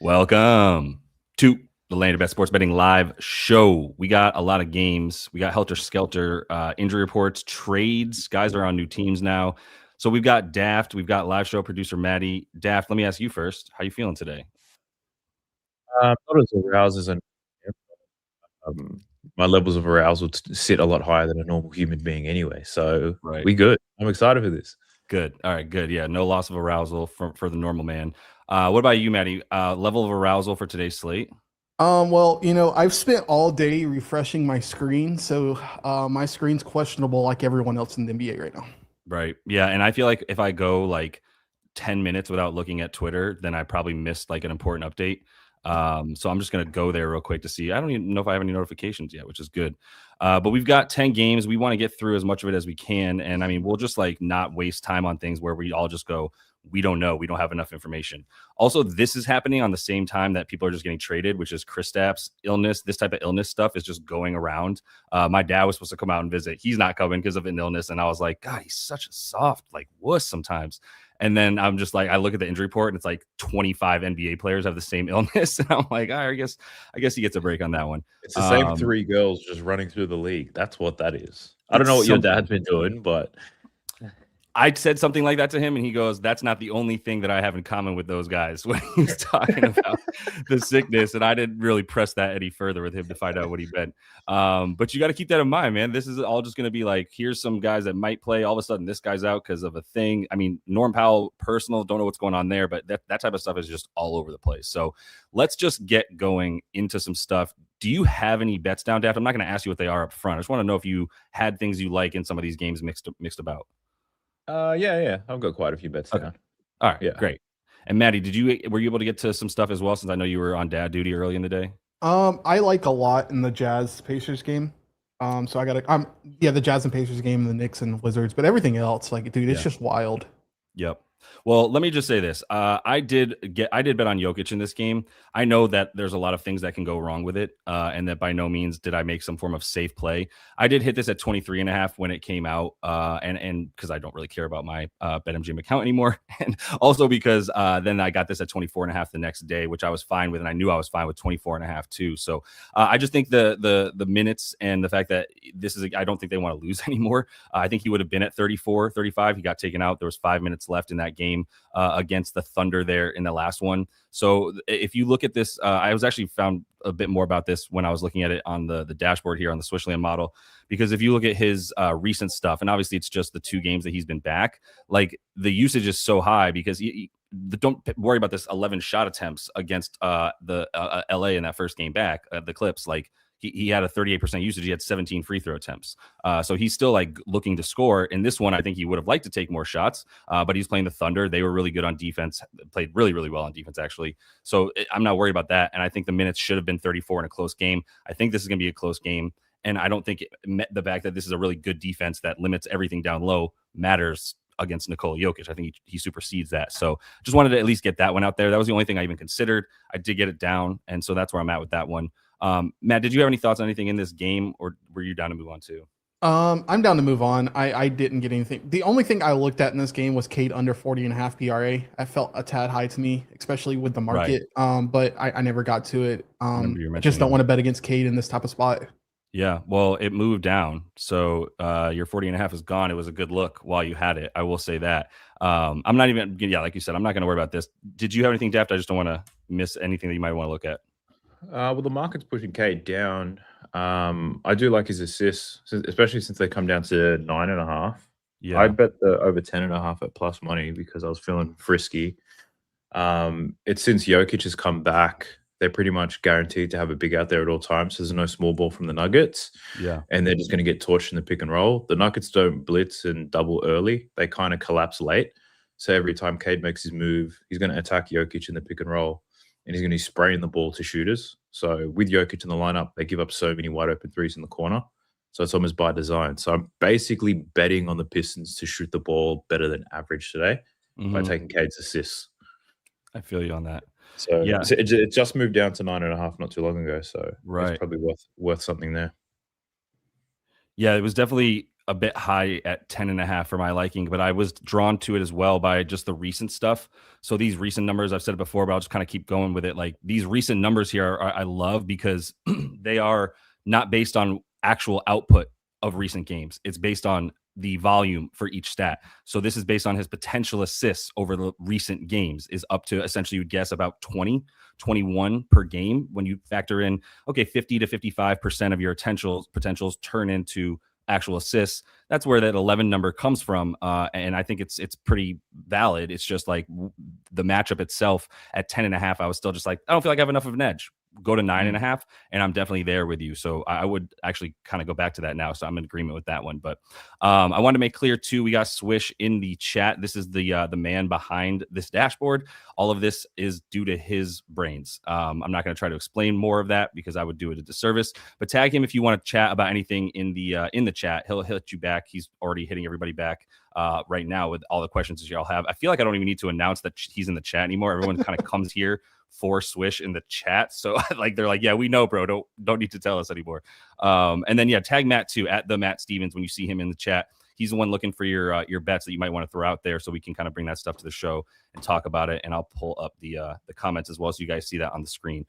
Welcome to the Land of Bet Sports Betting Live show. We got a lot of games. We got Helter Skelter injury reports, trades. Guys are on new teams now. So we've got Daft. We've got live show producer Maddie. Daft, let me ask you first. How you feeling today? Not as aroused as my levels of arousal sit a lot higher than a normal human being anyway. So Right. we good. I'm excited for this. Good. All right, good. Yeah, no loss of arousal for the normal man. What about you, Maddie? Level of arousal for today's slate? Well, I've spent all day refreshing my screen, so my screen's questionable like everyone else in the NBA right now. Right. Yeah, and I feel like if I go like 10 minutes without looking at Twitter, then I probably missed like an important update. So I'm just going to go there real quick to see. I don't even know if I have any notifications yet, which is good. But we've got 10 games. We want to get through as much of it as we can. And I mean, we'll just like not waste time on things where we all just go, we don't know. We don't have enough information. Also, this is happening on the same time that people are just getting traded, which is Kristaps illness. This type of illness stuff is just going around. My dad was supposed to come out and visit. He's not coming because of an illness. And I was like, God, he's such a soft, like wuss sometimes. And then I'm just like, I look at the injury report and it's like 25 NBA players have the same illness. And I'm like, I guess he gets a break on that one. It's the same three girls just running through the league. That's what that is. I don't know what your dad's been doing, but I said something like that to him, and he goes, that's not the only thing that I have in common with those guys when he was talking about the sickness. And I didn't really press that any further with him to find out what he meant. But you got to keep that in mind, man. This is all just going to be like, here's some guys that might play. All of a sudden, this guy's out because of a thing. I mean, Norm Powell, personal, don't know what's going on there, but that type of stuff is just all over the place. So let's just get going into some stuff. Do you have any bets down, Daft? I'm not going to ask you what they are up front. I just want to know if you had things you like in some of these games mixed about. Yeah. I've got quite a few bets now. All right, yeah, great. And Maddie, were you able to get to some stuff as well? Since I know you were on dad duty early in the day. I like a lot in the Jazz Pacers game. So I got the Jazz and Pacers game, and the Knicks and Wizards, but everything else, like, dude, it's just wild. Yep. Well, let me just say this. I did bet on Jokic in this game. I know that there's a lot of things that can go wrong with it, and that by no means did I make some form of safe play. I did hit this at 23.5 when it came out, and because I don't really care about my BetMGM account anymore, and also because then I got this at 24.5 the next day, which I was fine with, and I knew I was fine with 24.5 too. So I just think the minutes and the fact that I don't think they want to lose anymore. I think he would have been at 34, 35. He got taken out. There was 5 minutes left in that game against the Thunder there in the last one. So if you look at this, I was actually found a bit more about this when I was looking at it on the dashboard here on the SwishLand model, because if you look at his recent stuff, and obviously it's just the 2 games that he's been back, like the usage is so high because don't worry about this 11 shot attempts against the LA in that first game back, the Clips. Like he had a 38% usage. He had 17 free throw attempts. So he's still like looking to score. In this one, I think he would have liked to take more shots, but he's playing the Thunder. They were really good on defense, played really, really well on defense, actually. So I'm not worried about that. And I think the minutes should have been 34 in a close game. I think this is going to be a close game. And I don't think the fact that this is a really good defense that limits everything down low matters against Nikola Jokic. I think he supersedes that. So just wanted to at least get that one out there. That was the only thing I even considered. I did get it down. And so that's where I'm at with that one. Matt, did you have any thoughts on anything in this game, or were you down to move on too? I'm down to move on. I didn't get anything. The only thing I looked at in this game was Cade under 40.5 PRA. I felt a tad high to me, especially with the market. Right. But I never got to it. I just don't want to bet against Cade in this type of spot. Yeah, well, it moved down. So your 40.5 is gone. It was a good look while you had it. I will say that. I'm not even, like you said, I'm not going to worry about this. Did you have anything, Daft? I just don't want to miss anything that you might want to look at. Well, the market's pushing Cade down. I do like his assists, especially since they come down to 9.5. Yeah, I bet the over 10.5 at plus money because I was feeling frisky. It's since Jokic has come back, they're pretty much guaranteed to have a big out there at all times. So there's no small ball from the Nuggets. Yeah, and they're just going to get torched in the pick and roll. The Nuggets don't blitz and double early; they kind of collapse late. So every time Cade makes his move, he's going to attack Jokic in the pick and roll. And he's going to be spraying the ball to shooters. So with Jokic in the lineup, they give up so many wide open threes in the corner. So it's almost by design. So I'm basically betting on the Pistons to shoot the ball better than average today by taking Cade's assists. I feel you on that. So yeah, it just moved down to 9.5 not too long ago. So it's probably worth something there. Yeah, it was definitely a bit high at 10.5 for my liking, but I was drawn to it as well by just the recent stuff. So these recent numbers, I've said it before, but I'll just kind of keep going with it. Like these recent numbers here, I love because they are not based on actual output of recent games. It's based on the volume for each stat. So this is based on his potential assists over the recent games is up to essentially, you would guess about 20, 21 per game. When you factor in, okay, 50 to 55% of your potentials turn into actual assists. That's where that 11 number comes from. And I think it's pretty valid. It's just like the matchup itself at 10.5. I was still just like, I don't feel like I have enough of an edge. Go to 9.5, and I'm definitely there with you. So I would actually kind of go back to that now. So I'm in agreement with that one. But I wanted to make clear too, we got Swish in the chat. This is the man behind this dashboard. All of this is due to his brains. I'm not going to try to explain more of that because I would do it a disservice. But tag him if you want to chat about anything in the chat. He'll hit you back. He's already hitting everybody back right now with all the questions that y'all have. I feel like I don't even need to announce that he's in the chat anymore. Everyone kind of comes here for Swish in the chat. So like they're like, yeah, we know, bro. Don't need to tell us anymore. And then tag Matt too at the Matt Stevens when you see him in the chat. He's the one looking for your bets that you might want to throw out there so we can kind of bring that stuff to the show and talk about it. And I'll pull up the comments as well so you guys see that on the screen.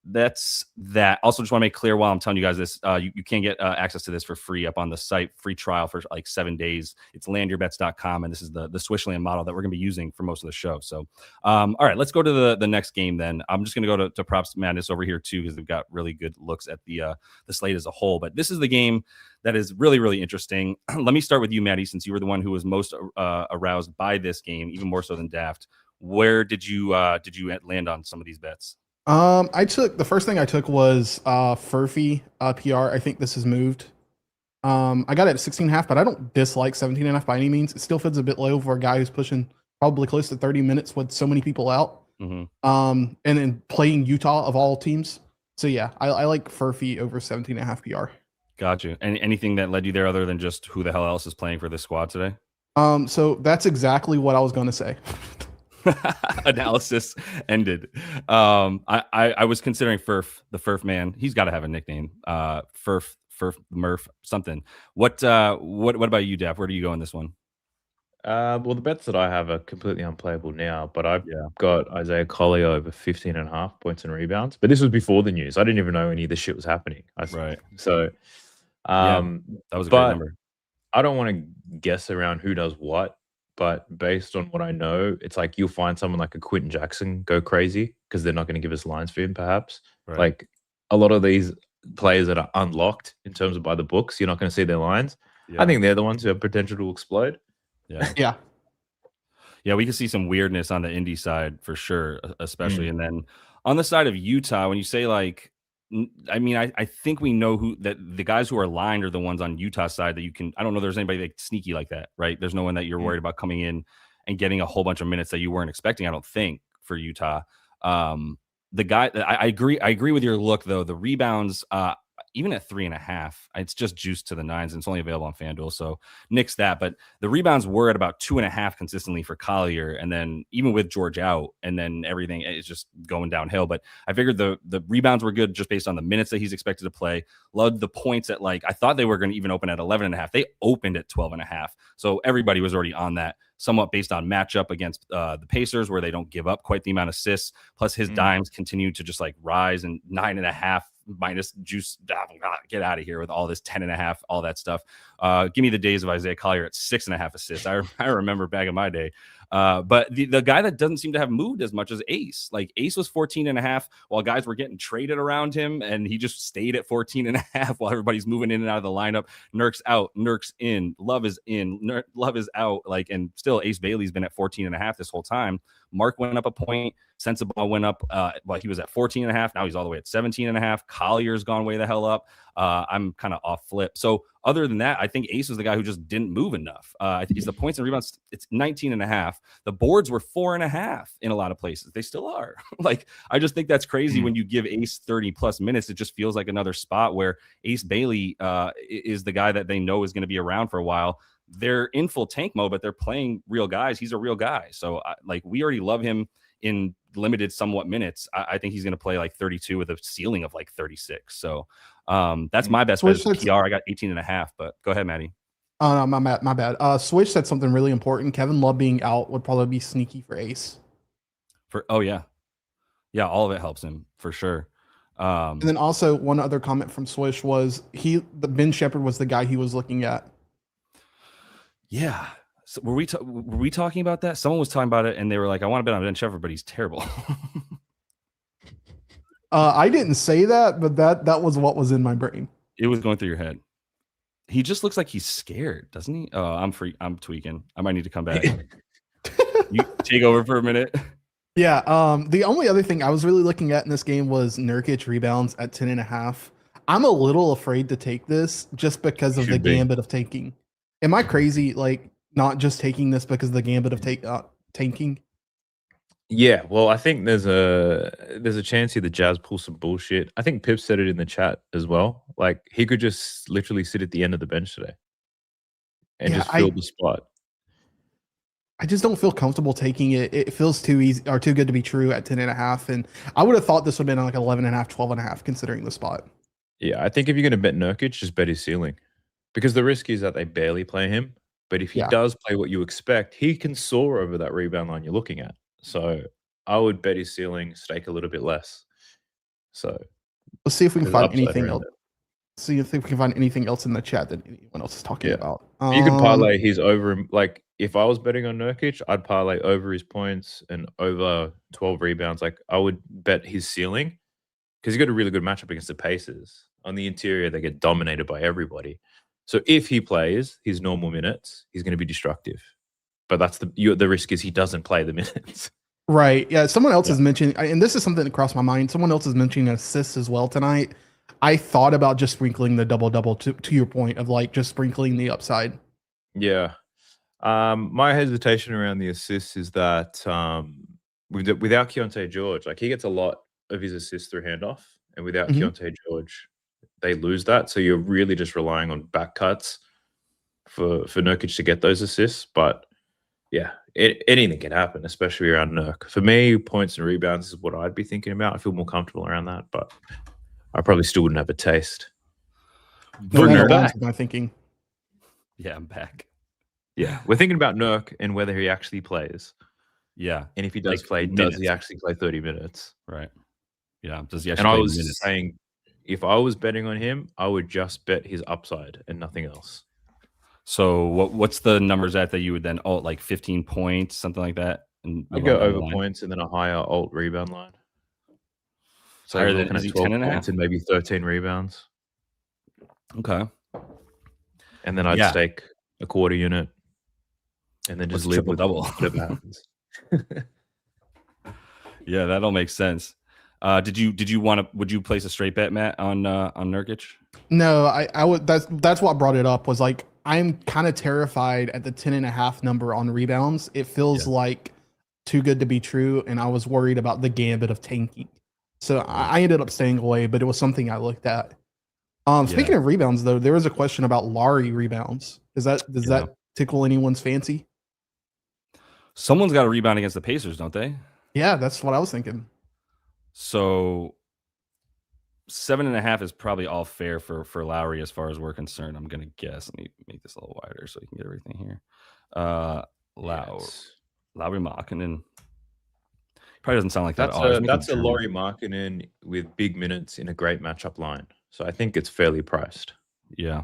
That's that. Also, just want to make clear while I'm telling you guys this, you can get access to this for free up on the site, free trial for like 7 days. It's landyourbets.com, and this is the SwishLand model that we're going to be using for most of the show. So, all right, let's go to the next game then. I'm just going to go to Props Madness over here too because they've got really good looks at the slate as a whole. But this is the game that is really, really interesting. Let me start with you, Maddie, since you were the one who was most aroused by this game, even more so than Daft. Where did you land on some of these bets? The first thing I took was Furphy PR. I think this has moved. I got it at 16.5, but I don't dislike 17.5 by any means. It still feels a bit low for a guy who's pushing probably close to 30 minutes with so many people out. And then playing Utah of all teams. So yeah, I like Furphy over 17.5 PR. Got you. Anything that led you there other than just who the hell else is playing for this squad today? So that's exactly what I was going to say. Analysis ended. I was considering Furf, the Furf man. He's got to have a nickname. Furf, Murph, something. What about you, Daph? Where do you go in this one? Well, the bets that I have are completely unplayable now, but I've got Isaiah Collier over 15.5 points and rebounds. But this was before the news. I didn't even know any of this shit was happening. Right. So, that was a great number. I don't want to guess around who does what. But based on what I know, it's like you'll find someone like a Quentin Jackson go crazy because they're not going to give us lines for him, perhaps. Right. Like a lot of these players that are unlocked in terms of by the books, you're not going to see their lines. Yeah. I think they're the ones who have potential to explode. Yeah. Yeah, we can see some weirdness on the indie side for sure, especially. And then on the side of Utah, when you say like, I mean, I think we know who that the guys who are lined are the ones on Utah side that you can. I don't know. There's anybody like sneaky like that, right? There's no one that you're worried about coming in and getting a whole bunch of minutes that you weren't expecting. I don't think for Utah. The guy, I agree with your look though. The rebounds, even at 3.5, it's just juiced to the 9s, and it's only available on FanDuel. So nix that. But the rebounds were at about 2.5 consistently for Collier, and then even with George out, and then everything is just going downhill. But I figured the rebounds were good just based on the minutes that he's expected to play. Loved the points at I thought they were going to even open at 11.5. They opened at 12.5. So everybody was already on that. Somewhat based on matchup against the Pacers, where they don't give up quite the amount of assists. Plus his dimes continue to just rise, and 9.5 minus juice. Get out of here with all this 10.5, all that stuff. Give me the days of Isaiah Collier at 6.5 assists. I remember back in my day. But the guy that doesn't seem to have moved as much as Ace. Like Ace was 14.5 while guys were getting traded around him, and he just stayed at 14.5 while everybody's moving in and out of the lineup. Nurk's out, Nurk's in, Love is in, Love is out. And still Ace Bailey's been at 14.5 this whole time. Mark went up a point. Sensabaugh went up. He was at 14.5. Now he's all the way at 17.5. Collier's gone way the hell up. I'm kind of off flip. So other than that, I think Ace was the guy who just didn't move enough. I think the points and rebounds, it's 19.5. The boards were 4.5 in a lot of places. They still are. I just think that's crazy when you give Ace 30 plus minutes. It just feels like another spot where Ace Bailey is the guy that they know is going to be around for a while. They're in full tank mode, but they're playing real guys. He's a real guy. So we already love him in limited somewhat minutes. I think he's going to play 32 with a ceiling of 36. So that's my best bet. PR, I got 18.5, but go ahead, Maddie. Oh, no, my bad. Swish said something really important. Kevin Love being out would probably be sneaky for Ace. Yeah, all of it helps him for sure. And then also one other comment from Swish was the Ben Shepherd was the guy he was looking at. Yeah. So were we talking about that? Someone was talking about it, and they were like, "I want to bet on Ben Shepherd, but he's terrible." I didn't say that, but that was what was in my brain. It was going through your head. He just looks like he's scared, doesn't he? Oh, I'm tweaking. I might need to come back. You take over for a minute. Yeah. The only other thing I was really looking at in this game was Nurkic rebounds at 10.5. I'm a little afraid to take this just because of the gambit of tanking. Am I crazy? Like not just taking this because of the gambit of tanking? Yeah, well, I think there's a chance here the Jazz pull some bullshit. I think Pip said it in the chat as well. Like he could just literally sit at the end of the bench today and just fill the spot. I just don't feel comfortable taking it. It feels too easy or too good to be true at 10.5. And I would have thought this would have been like 11.5, 12.5, considering the spot. Yeah, I think if you're going to bet Nurkic, just bet his ceiling. Because the risk is that they barely play him. But if he does play what you expect, he can soar over that rebound line you're looking at. So I would bet his ceiling, stake a little bit less. So let's see if we can find anything else. See if we can find anything else in the chat that anyone else is talking about. You can parlay his over. Like if I was betting on Nurkic, I'd parlay over his points and over 12 rebounds. Like I would bet his ceiling because he's got a really good matchup against the Pacers. On the interior, they get dominated by everybody. So if he plays his normal minutes, he's going to be destructive. But that's the risk is he doesn't play the minutes. Right. Yeah. Someone else is mentioning, and this is something that crossed my mind. Someone else is mentioning assists as well tonight. I thought about just sprinkling the double to your point of like just sprinkling the upside. Yeah. My hesitation around the assists is that without Keontae George, like he gets a lot of his assists through handoff, and without Keontae George, they lose that. So you're really just relying on back cuts for Nurkic to get those assists. But yeah, anything can happen, especially around Nurk. For me, points and rebounds is what I'd be thinking about. I feel more comfortable around that, but I probably still wouldn't have a taste. For Nurk, my thinking. Yeah, I'm back. Yeah, we're thinking about Nurk and whether he actually plays. Yeah, and if he does play, does he actually play 30 minutes? Right. Yeah, does he actually play minutes? And I was saying, if I was betting on him, I would just bet his upside and nothing else. So what's the numbers that you would then like 15 points, something like that? And I'd go over points and then a higher alt rebound line. So higher than 12 points and maybe 13 rebounds. Okay. And then I'd stake a quarter unit and then just live with double whatever happens. Yeah, that all makes sense. Would you place a straight bet, Matt, on Nurkic? No, I would. That's what brought it up. Was like I'm kind of terrified at the 10.5 number on rebounds. It feels like too good to be true, and I was worried about the gambit of tanking. So I ended up staying away, but it was something I looked at. Speaking of rebounds, though, there was a question about Lowry rebounds. Does that tickle anyone's fancy? Someone's got a rebound against the Pacers, don't they? Yeah, that's what I was thinking. So 7.5 is probably all fair for Lowry as far as we're concerned. I'm gonna guess. Let me make this a little wider so you can get everything here. Lowry Markkinen. Probably doesn't sound like that. That's a Lauri Markkinen with big minutes in a great matchup line. So I think it's fairly priced. Yeah.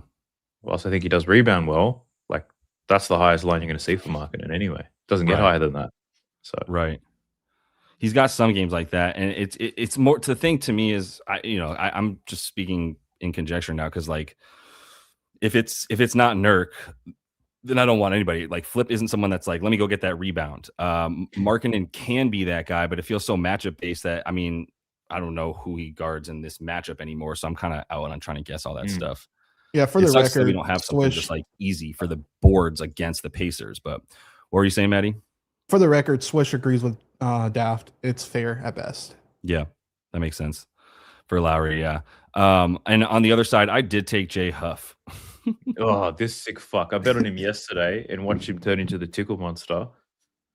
Whilst I think he does rebound well, like that's the highest line you're going to see for Markkinen anyway. Doesn't get higher than that. So right. He's got some games like that, and it's more to think to me is I'm just speaking in conjecture now because like if it's not Nurk, then I don't want anybody. Like Flip isn't someone that's like, let me go get that rebound. Markkinen can be that guy, but it feels so matchup based that I don't know who he guards in this matchup anymore. So I'm kind of out on trying to guess all that stuff. Yeah, for the record, we don't have something just like easy for the boards against the Pacers. But what were you saying, Maddie? For the record, Swish agrees with Daft. It's fair at best. Yeah, that makes sense for Lowry. Yeah. And on the other side, I did take Jay Huff. Oh, this sick fuck. I bet on him yesterday and watched him turn into the tickle monster.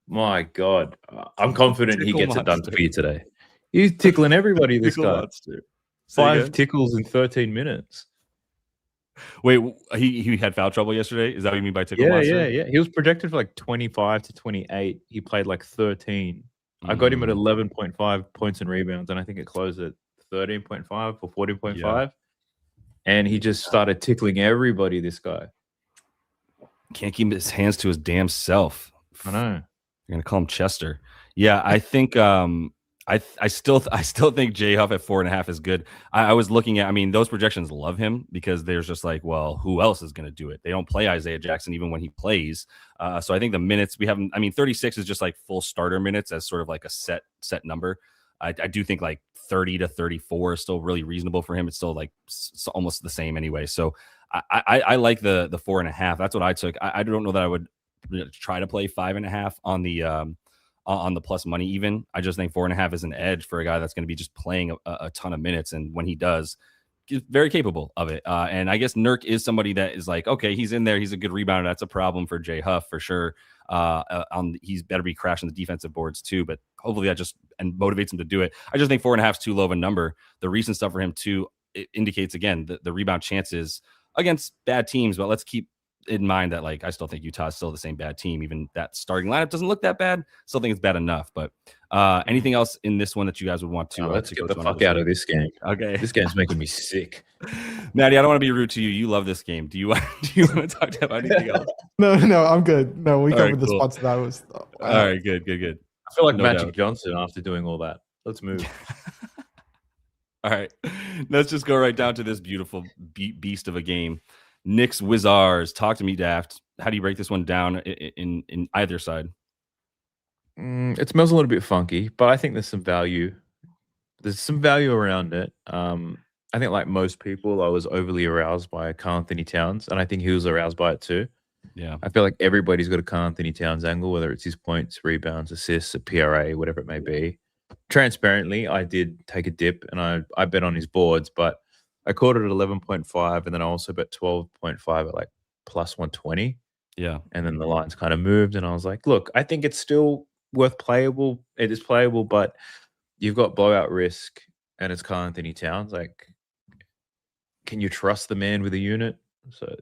My God. I'm confident he gets it done for you today. He's tickling everybody, this guy. 5 tickles in 13 minutes. Wait, he had foul trouble yesterday? Is that what you mean by tickle monster? Yeah. He was projected for like 25 to 28. He played like 13. I got him at 11.5 points and rebounds, and I think it closed at 13.5 or 14.5. Yeah. And he just started tickling everybody, this guy. Can't keep his hands to his damn self. I know. You're gonna call him Chester. Yeah, I think I still think J Huff at 4.5 is good. I was looking at, I mean, those projections love him because there's just like, well, who else is going to do it? They don't play Isaiah Jackson even when he plays. So I think the minutes we haven't, I mean, 36 is just like full starter minutes as sort of like a set number. I do think like 30 to 34 is still really reasonable for him. It's still like almost the same anyway. So I like the 4.5. That's what I took. I don't know that I would try to play 5.5 on the plus money even. I just think 4.5 is an edge for a guy that's going to be just playing a ton of minutes. And when he does, he's very capable of it. And I guess Nurk is somebody that is like, okay, he's in there. He's a good rebounder. That's a problem for J Huff for sure. He's better be crashing the defensive boards too, but hopefully that just and motivates him to do it. I just think 4.5 is too low of a number. The recent stuff for him too, it indicates again, the rebound chances against bad teams, but let's keep in mind that like I still think Utah is still the same bad team. Even that starting lineup doesn't look that bad. Still think it's bad enough. But anything else in this one that you guys would want to? Let's get the fuck out of this game. Okay, this game's making me sick. Maddie, I don't want to be rude to you. You love this game. Do you want to talk about anything else? No, I'm good. No, we covered the spots that I was. All right, good. I feel like Magic Johnson after doing all that. Let's move. All right, let's just go right down to this beautiful beast of a game. Knicks Wizards. Talk to me, Daft. How do you break this one down in either side? It smells a little bit funky, but I think there's some value. There's some value around it. I think like most people, I was overly aroused by Karl Anthony Towns, and I think he was aroused by it too. Yeah. I feel like everybody's got a Karl Anthony Towns angle, whether it's his points, rebounds, assists, a PRA, whatever it may be. Transparently, I did take a dip, and I bet on his boards, but I caught it at 11.5, and then I also bet 12.5 at like plus 120. Yeah. And then the lines kind of moved, and I was like, look, I think it's still worth playable. It is playable, but you've got blowout risk, and it's Karl Anthony Towns. Like, can you trust the man with a unit? So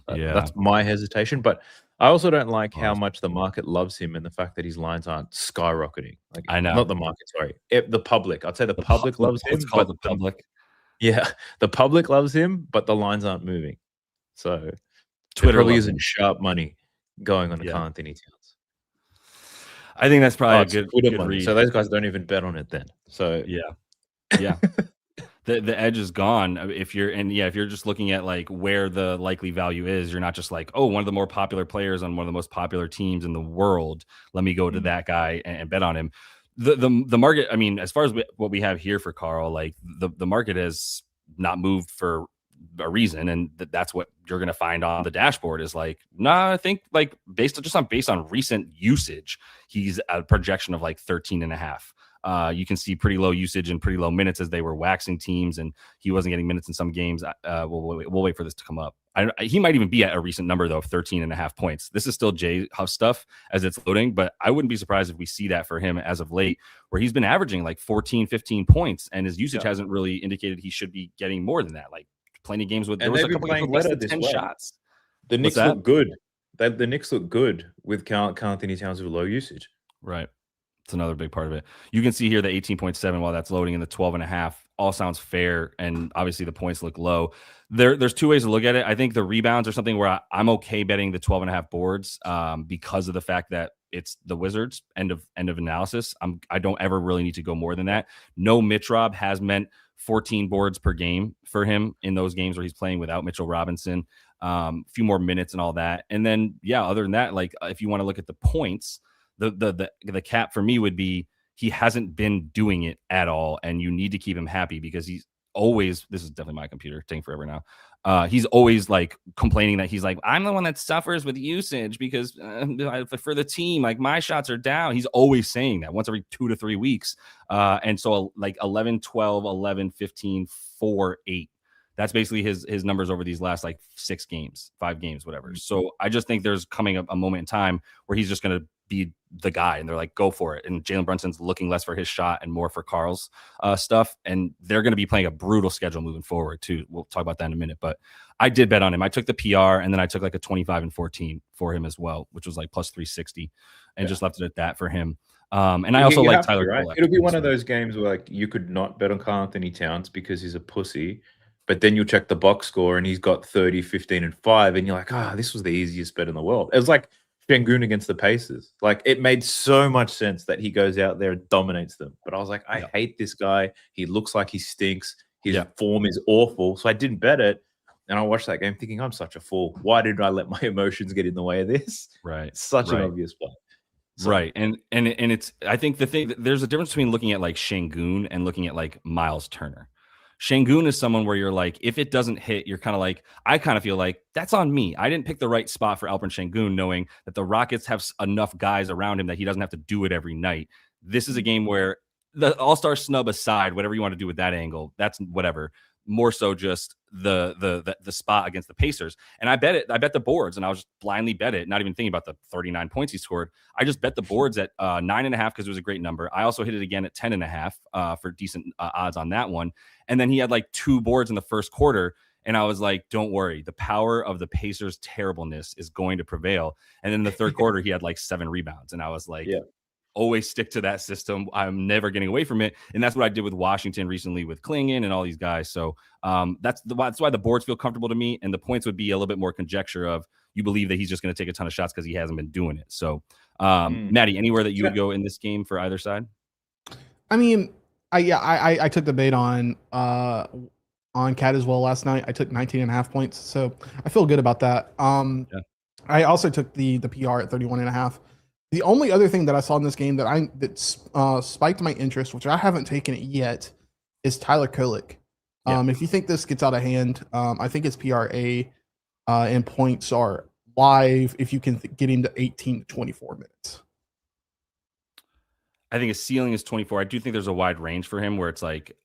that's my hesitation. But I also don't like how much the market loves him and the fact that his lines aren't skyrocketing. Like, I know. Not the market, sorry. The public. I'd say the public loves him. It's called the public. Yeah, the public loves him, but the lines aren't moving. So Twitter probably isn't sharp money going on Karl Anthony Towns. I think that's probably a good read. So those guys don't even bet on it then. So yeah. The edge is gone. If you're just looking at like where the likely value is, you're not just like, oh, one of the more popular players on one of the most popular teams in the world. Let me go to that guy and bet on him. The market, I mean, as far as what we have here for Karl, like the market has not moved for a reason, and that's what you're going to find on the dashboard is like, I think like based on recent usage, he's a projection of like 13.5. You can see pretty low usage and pretty low minutes as they were waxing teams, and he wasn't getting minutes in some games. We'll wait for this to come up. He might even be at a recent number though of 13.5 points. This is still J Huff stuff as it's loading, but I wouldn't be surprised if we see that for him as of late, where he's been averaging like 14, 15 points, and his usage hasn't really indicated he should be getting more than that. Like plenty of games with there was a couple games less than 10 shots. The Knicks look good. The Knicks look good with Karl Anthony Towns with low usage. Right. It's another big part of it. You can see here the 18.7 while that's loading, and the 12.5 all sounds fair, and obviously the points look low. There's two ways to look at it. I think the rebounds are something where I'm okay betting the 12.5 boards because of the fact that it's the Wizards. End of analysis. I don't ever really need to go more than that. No Mitch Rob has meant 14 boards per game for him in those games where he's playing without Mitchell Robinson. A few more minutes and all that, and then other than that, like if you want to look at the points. The cap for me would be he hasn't been doing it at all, and you need to keep him happy because he's always, this is definitely my computer taking forever now. He's always like complaining that he's like, I'm the one that suffers with usage because for the team, like my shots are down. He's always saying that once every 2 to 3 weeks. And so like 11, 12, 11, 15, 4, 8. That's basically his numbers over these last like 5 games, whatever. So I just think there's coming a moment in time where he's just going to be the guy, and they're like, go for it. And Jalen Brunson's looking less for his shot and more for Carl's stuff. And they're going to be playing a brutal schedule moving forward too. We'll talk about that in a minute, but I did bet on him. I took the PR, and then I took like a 25 and 14 for him as well, which was like plus 360, and just left it at that for him. And I also like Tyler. Right? It'll be one of those games where like you could not bet on Karl-Anthony Towns because he's a pussy, but then you'll check the box score and he's got 30, 15, and 5, and you're like, this was the easiest bet in the world. It was like Şengün against the Pacers. Like, it made so much sense that he goes out there and dominates them. But I was like, I hate this guy. He looks like he stinks. His form is awful. So I didn't bet it. And I watched that game thinking, I'm such a fool. Why did I let my emotions get in the way of this? Right. Such an obvious play. So. Right. And it's, I think there's a difference between looking at like Şengün and looking at like Miles Turner. Şengün is someone where you're like, if it doesn't hit, you're kind of like, I kind of feel like that's on me. I didn't pick the right spot for Alperen Şengün, knowing that the Rockets have enough guys around him that he doesn't have to do it every night. This is a game where, the all-star snub aside, whatever you want to do with that angle, that's whatever. More so just the spot against the Pacers. And I bet it. I bet the boards, and I was just blindly bet it, not even thinking about the 39 points he scored. I just bet the boards at 9.5 because it was a great number. I also hit it again at 10.5 for decent odds on that one. And then he had like 2 boards in the first quarter. And I was like, don't worry. The power of the Pacers' terribleness is going to prevail. And then in the third quarter, he had like 7 rebounds. And I was like, always stick to that system. I'm never getting away from it. And that's what I did with Washington recently with Klingon and all these guys. So that's why the boards feel comfortable to me. And the points would be a little bit more conjecture of, you believe that he's just going to take a ton of shots because he hasn't been doing it. So Maddie, anywhere that you would go in this game for either side? I mean, I took the bait on Cade as well last night. I took 19.5 points. So I feel good about that. I also took the PR at 31.5. The only other thing that I saw in this game that spiked my interest, which I haven't taken it yet, is Tyler Kolek. If you think this gets out of hand, I think his PRA and points are live if you can get him to 18 to 24 minutes. I think his ceiling is 24. I do think there's a wide range for him where it's like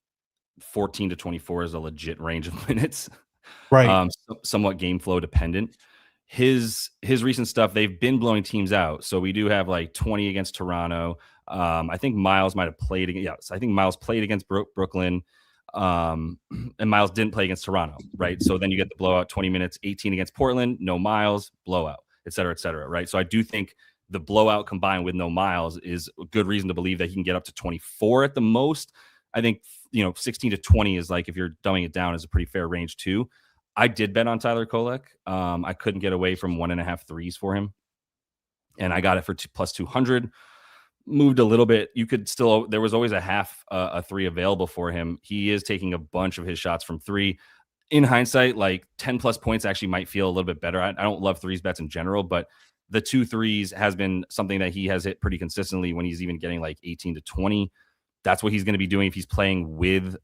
14 to 24 is a legit range of minutes. Right. Somewhat game flow dependent. His recent stuff, they've been blowing teams out. So we do have like 20 against Toronto. I think Miles might have played against. Yes, I think Miles played against Brooklyn. And Miles didn't play against Toronto, right? So then you get the blowout, 20 minutes, 18 against Portland, no Miles, blowout, et cetera, right? So I do think the blowout combined with no Miles is a good reason to believe that he can get up to 24 at the most. I think 16 to 20 is like, if you're dumbing it down, is a pretty fair range too. I did bet on Tyler Kolek. I couldn't get away from 1.5 threes for him, and I got it for plus 200. Moved a little bit. You could still. There was always a 3 available for him. He is taking a bunch of his shots from 3. In hindsight, like 10 plus points actually might feel a little bit better. I don't love threes bets in general, but the 2 threes has been something that he has hit pretty consistently when he's even getting like 18 to 20. That's what he's going to be doing if he's playing with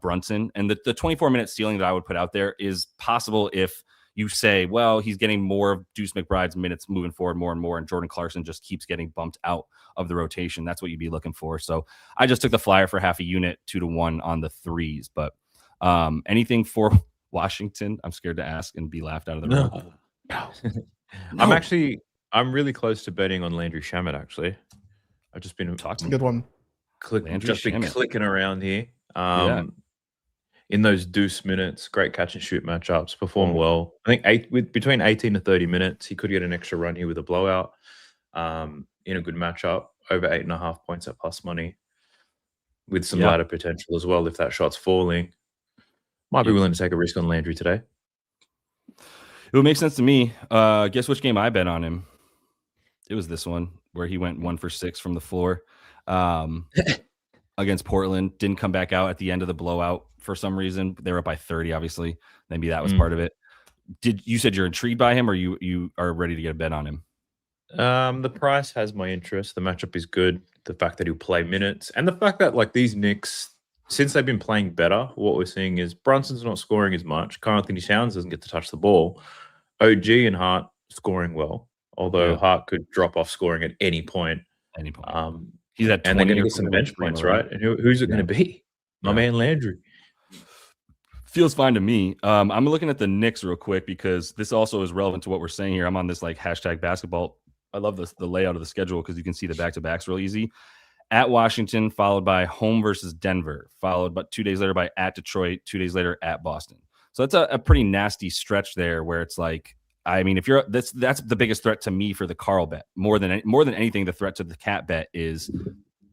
Brunson. And the 24-minute ceiling that I would put out there is possible if you say, well, he's getting more of Deuce McBride's minutes moving forward more and more, and Jordan Clarkson just keeps getting bumped out of the rotation. That's what you'd be looking for. So I just took the flyer for half a unit, 2-1 on the threes. But anything for Washington? I'm scared to ask and be laughed out of the room. No. I'm really close to betting on Landry Shamet, actually. I've just been talking. Good one. Clicking around here. In those deuce minutes, great catch and shoot matchups, perform well. I think between 18 to 30 minutes, he could get an extra run here with a blowout. In a good matchup, over 8.5 points at plus money, with some ladder potential as well if that shot's falling. Might be willing to take a risk on Landry today. It would make sense to me. Guess which game I bet on him? It was this one where he went 1 for 6 from the floor. Against Portland, didn't come back out at the end of the blowout for some reason. They were up by 30, obviously. Maybe that was part of it. You said you're intrigued by him, or you are ready to get a bet on him? The price has my interest. The matchup is good. The fact that he'll play minutes, and the fact that like these Knicks, since they've been playing better, what we're seeing is Brunson's not scoring as much. Karl-Anthony Towns doesn't get to touch the ball. OG and Hart scoring well, although Hart could drop off scoring at any point. He's at 20, and they're going to get some bench points, right? And who's it going to be? My man Landry. Feels fine to me. I'm looking at the Knicks real quick because this also is relevant to what we're saying here. I'm on this like hashtag basketball I love the layout of the schedule because you can see the back-to-backs real easy. At Washington, followed by home versus Denver, followed but 2 days later by at Detroit, 2 days later at Boston. So that's a pretty nasty stretch there where it's like, I mean, if you're that's the biggest threat to me for the Carl bet. More than anything, the threat to the Cat bet is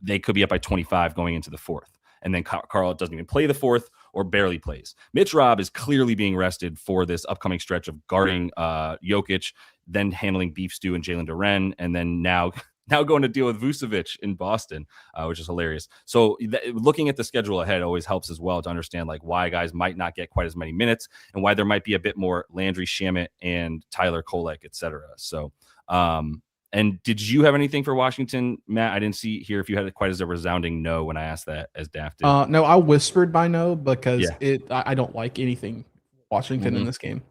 they could be up by 25 going into the fourth. And then Carl doesn't even play the fourth or barely plays. Mitch Robb is clearly being rested for this upcoming stretch of guarding Jokic, then handling Beef Stew and Jalen Duren, and then now going to deal with Vucevic in Boston, which is hilarious. So looking at the schedule ahead always helps as well to understand like why guys might not get quite as many minutes and why there might be a bit more Landry Shamet and Tyler Kolek, et cetera. So, and did you have anything for Washington, Matt? I didn't see here if you had quite as a resounding no when I asked that as Daft did. No, I whispered my no because I don't like anything Washington in this game.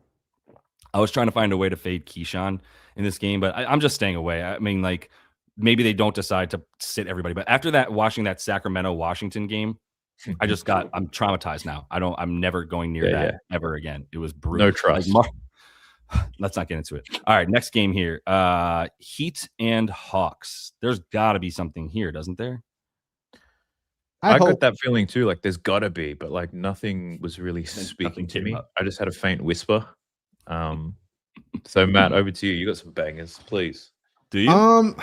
I was trying to find a way to fade Keyshawn in this game, but I'm just staying away. I mean, like, maybe they don't decide to sit everybody, but after that, watching that Sacramento Washington game, I'm traumatized now. I'm never going near that ever again. It was brutal. No trust. Let's not get into it. All right, next game here. Heat and Hawks. There's got to be something here, doesn't there? I got that feeling too. Like there's got to be, but like nothing was really speaking to me. I just had a faint whisper. So Matt, over to you. You got some bangers, please. Do you?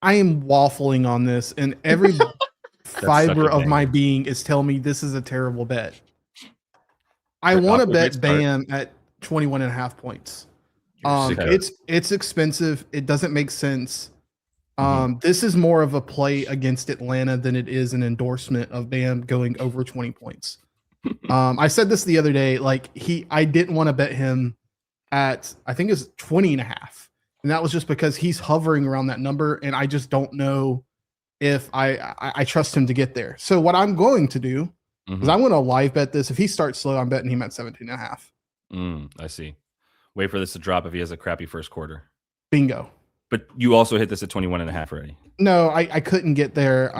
I am waffling on this, and every fiber of my being is telling me this is a terrible bet. I want to bet Bam at 21.5 points. It's expensive. It doesn't make sense. This is more of a play against Atlanta than it is an endorsement of Bam going over 20 points. I said this the other day, like I didn't want to bet him at, I think it's 20.5. And that was just because he's hovering around that number. And I just don't know if I trust him to get there. So what I'm going to do is I'm going to live bet this. If he starts slow, I'm betting him at 17.5. I see. Wait for this to drop if he has a crappy first quarter. Bingo. But you also hit this at 21.5 already. No, I couldn't get there.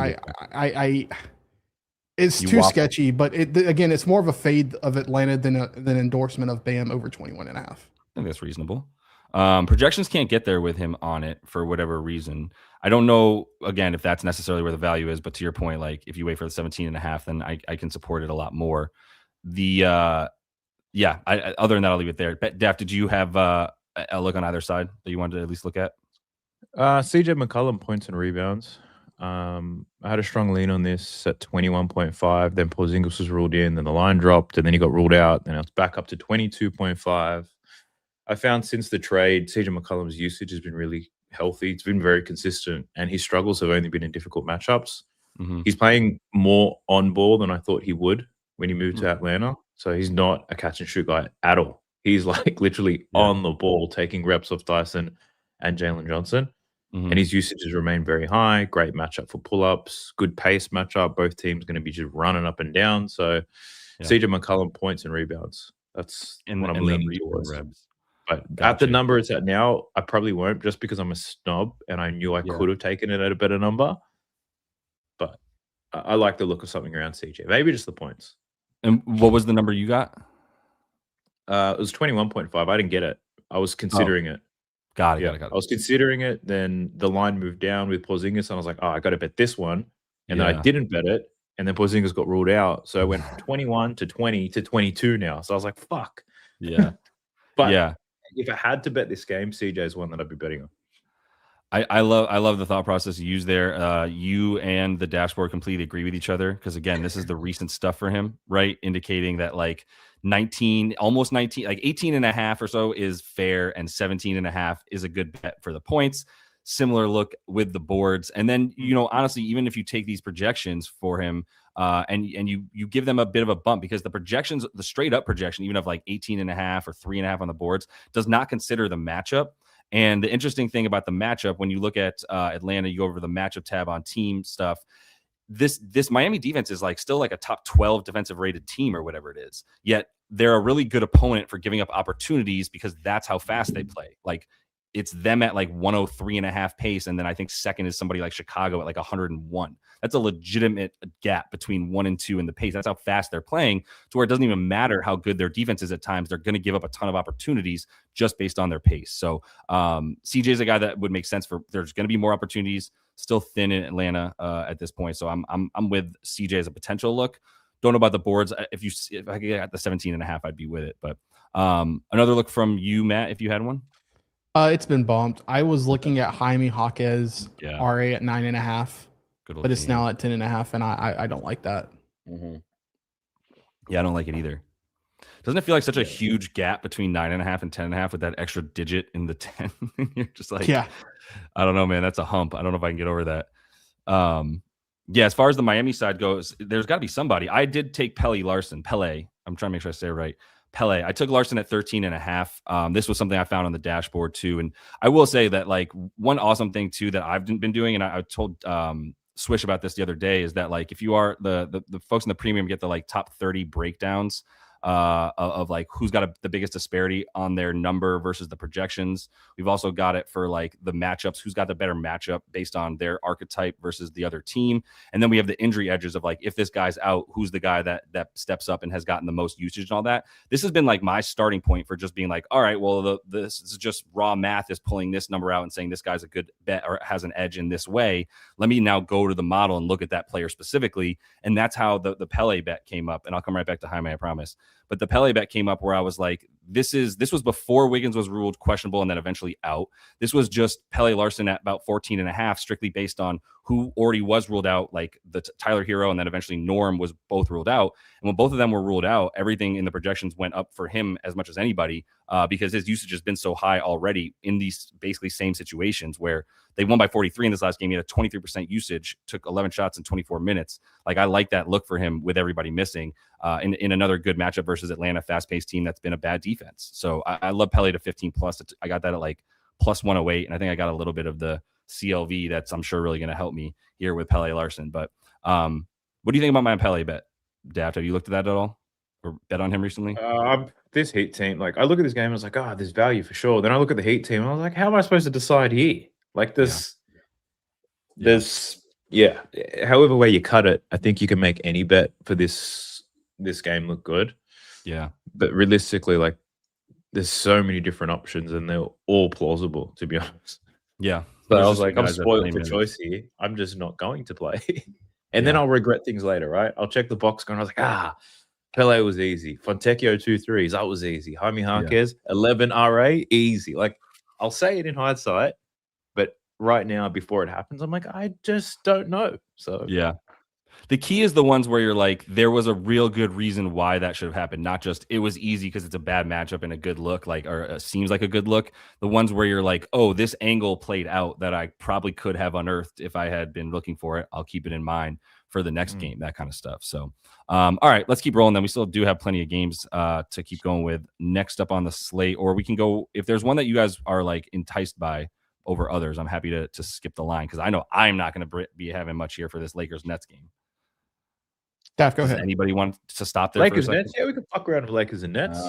It's too sketchy, but again, it's more of a fade of Atlanta than an endorsement of Bam over 21.5. I think that's reasonable. Projections can't get there with him on it for whatever reason. I don't know, again, if that's necessarily where the value is, but to your point, like if you wait for the 17.5, then I can support it a lot more. Other than that, I'll leave it there. Daph, did you have a look on either side that you wanted to at least look at? CJ McCollum points and rebounds. I had a strong lean on this at 21.5. Then Porzingis was ruled in, then the line dropped, and then he got ruled out. Then it's back up to 22.5. I found since the trade, CJ McCollum's usage has been really healthy. It's been very consistent, and his struggles have only been in difficult matchups. He's playing more on ball than I thought he would when he moved to Atlanta. So he's not a catch and shoot guy at all. He's like literally on the ball, taking reps off Dyson and Jalen Johnson. And his usage has remained very high. Great matchup for pull-ups. Good pace matchup. Both teams going to be just running up and down. So CJ McCollum points and rebounds. That's what I'm leaning towards. But at the number it's at now, I probably won't, just because I'm a snob and I knew I could have taken it at a better number. But I like the look of something around CJ. Maybe just the points. And what was the number you got? It was 21.5. I didn't get it. I was considering it. Got it. I was considering it. Then the line moved down with Porzingis, and I was like, I got to bet this one. And then I didn't bet it. And then Porzingis got ruled out. So I went from 21 to 20 to 22 now. So I was like, fuck. Yeah. But if I had to bet this game, CJ is one that I'd be betting on. I love the thought process you use there. You and the dashboard completely agree with each other because, again, this is the recent stuff for him, right? Indicating that like 18 and a half or so is fair, and 17.5 is a good bet for the points. Similar look with the boards. And then, honestly, even if you take these projections for him and you give them a bit of a bump, because the projections, the straight up projection, even of like 18.5 or 3.5 on the boards, does not consider the matchup. And the interesting thing about the matchup, when you look at Atlanta, you go over the matchup tab on team stuff. This Miami defense is like still like a top 12 defensive rated team or whatever it is. Yet they're a really good opponent for giving up opportunities because that's how fast they play. Like it's them at like 103.5 pace. And then I think second is somebody like Chicago at like 101. That's a legitimate gap between 1 and 2 in the pace. That's how fast they're playing, to where it doesn't even matter how good their defense is at times. They're going to give up a ton of opportunities just based on their pace. So CJ is a guy that would make sense for. There's going to be more opportunities. Still thin in Atlanta at this point. So I'm with CJ as a potential look. Don't know about the boards. If I get the 17.5, I'd be with it. But another look from you, Matt, if you had one. It's been bumped. I was looking at Jaime Jaquez RA at 9.5. But it's now at 10.5, and I don't like that. Mm-hmm. Yeah, I don't like it either. Doesn't it feel like such a huge gap between 9.5 and 10.5 with that extra digit in the 10? You're just like, I don't know, man. That's a hump. I don't know if I can get over that. As far as the Miami side goes, there's got to be somebody. I did take Pele. I'm trying to make sure I say it right. Pele. I took Larson at 13.5. This was something I found on the dashboard too. And I will say that like one awesome thing too that I've been doing, and I told Swish about this the other day, is that like if you are the folks in the premium get the like top 30 breakdowns of like who's got the biggest disparity on their number versus the projections. We've also got it for like the matchups, who's got the better matchup based on their archetype versus the other team. And then we have the injury edges of like, if this guy's out, who's the guy that steps up and has gotten the most usage and all that. This has been like my starting point for just being like, all right, well, this is just raw math is pulling this number out and saying this guy's a good bet or has an edge in this way. Let me now go to the model and look at that player specifically. And that's how the Pele bet came up. And I'll come right back to Jaime, I promise. But the Pele bet came up where I was like, this was before Wiggins was ruled questionable and then eventually out. This was just Pele Larson at about 14.5, strictly based on who already was ruled out, like the Tyler Hero and then eventually Norm was both ruled out. And when both of them were ruled out, everything in the projections went up for him as much as anybody because his usage has been so high already in these basically same situations where they won by 43 in this last game. He had a 23% usage, took 11 shots in 24 minutes. Like I like that look for him with everybody missing in another good matchup versus Atlanta, fast-paced team that's been a bad defense. So I love Pele to 15 plus. I got that at like plus 108, and I think I got a little bit of the CLV that's I'm sure really going to help me here with Pele Larson. But what do you think about my Pele bet, Daft? Have you looked at that at all or bet on him recently? This Heat team, like I look at this game, I was like, there's value for sure. Then I look at the Heat team, and I was like, how am I supposed to decide here? Like this, however way you cut it, I think you can make any bet for this game look good. Yeah. But realistically, like there's so many different options and they're all plausible, to be honest. Yeah. So I was like, I'm spoiled for choice here. I'm just not going to play. And then I'll regret things later, right? I'll check the box score and I was like, Pele was easy. Fontecchio 2-3s, that was easy. Jaime Jaquez, 11 RA, easy. Like I'll say it in hindsight, but right now, before it happens, I'm like, I just don't know. So yeah. The key is the ones where you're like, there was a real good reason why that should have happened. Not just it was easy because it's a bad matchup and a good look, like or seems like a good look. The ones where you're like, oh, this angle played out that I probably could have unearthed if I had been looking for it. I'll keep it in mind for the next game, that kind of stuff. So, all right, let's keep rolling. Then we still do have plenty of games to keep going with. Next up on the slate, or we can go if there's one that you guys are like enticed by over others. I'm happy to skip the line because I know I'm not going to be having much here for this Lakers Nets game. Daft, go ahead. Anybody want to stop there? Lakers Nets? Yeah, we can fuck around with Lakers and Nets.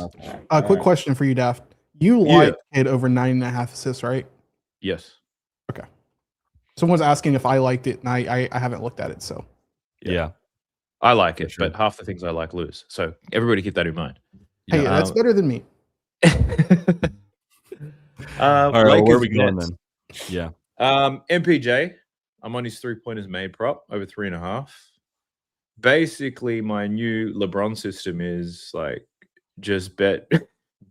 Quick question for you, Daft. You like it over 9.5 assists, right? Yes. Okay. Someone's asking if I liked it, and I haven't looked at it, so. Yeah. I like it, but half the things I like lose. So everybody keep that in mind. Hey, that's better than me. All right, where are we going then? Yeah. MPJ, I'm on his 3-pointers made prop over 3.5. Basically, my new LeBron system is like just bet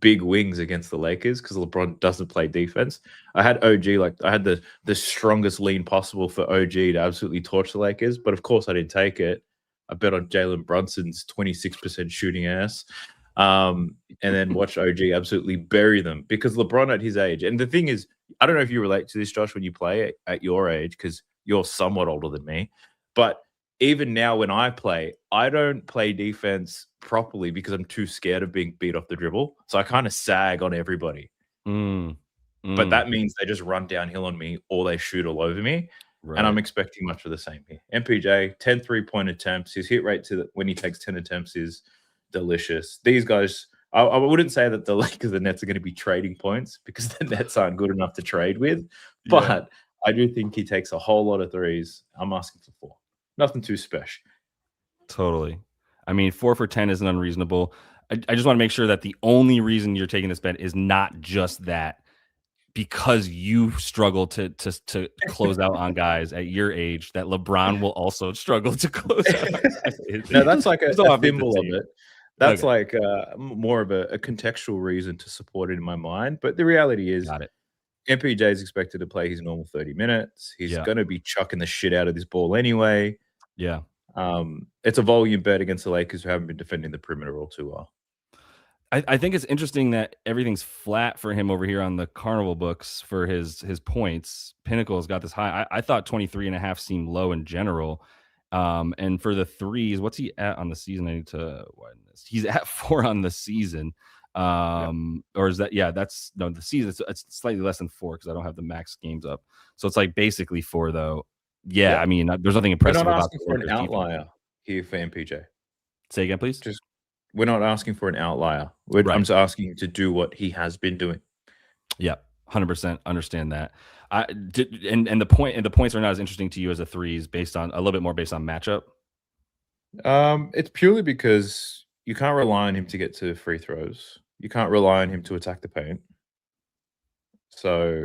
big wings against the Lakers because LeBron doesn't play defense. I had OG, like I had the strongest lean possible for OG to absolutely torch the Lakers, but of course I didn't take it. I bet on Jalen Brunson's 26% shooting ass, and then watch OG absolutely bury them because LeBron at his age. And the thing is, I don't know if you relate to this, Josh, when you play at your age because you're somewhat older than me, but even now when I play, I don't play defense properly because I'm too scared of being beat off the dribble. So I kind of sag on everybody. But that means they just run downhill on me or they shoot all over me. Right. And I'm expecting much of the same here. MPJ, 10 3-point attempts. His hit rate when he takes 10 attempts is delicious. These guys I wouldn't say that the Lakers and Nets are going to be trading points because the Nets aren't good enough to trade with, but I do think he takes a whole lot of threes. I'm asking for 4. Nothing too special. Totally. I mean, 4 for 10 isn't unreasonable. I just want to make sure that the only reason you're taking this bet is not just that because you struggle to close out on guys at your age, that LeBron will also struggle to close out. No, that's like a thimble of it. That's like more of a contextual reason to support it in my mind. But the reality is, MPJ is expected to play his normal 30 minutes. He's going to be chucking the shit out of this ball anyway. Yeah. It's a volume bet against the Lakers who haven't been defending the perimeter all too well. I think it's interesting that everything's flat for him over here on the Carnival books for his points. Pinnacle's got this high. I thought 23.5 seemed low in general. And for the threes, what's he at on the season? I need to widen this. He's at 4 on the season. Or is that, that's no, the season. It's slightly less than 4 because I don't have the max games up. So it's like basically 4 though. Yeah. I mean, there's nothing impressive We're not about asking for an outlier here for MPJ. Say again, please. We're not asking for an outlier. I'm just asking him to do what he has been doing. Yeah, 100% understand that. And the points are not as interesting to you as the threes, based on a little bit more based on matchup. It's purely because you can't rely on him to get to free throws. You can't rely on him to attack the paint. So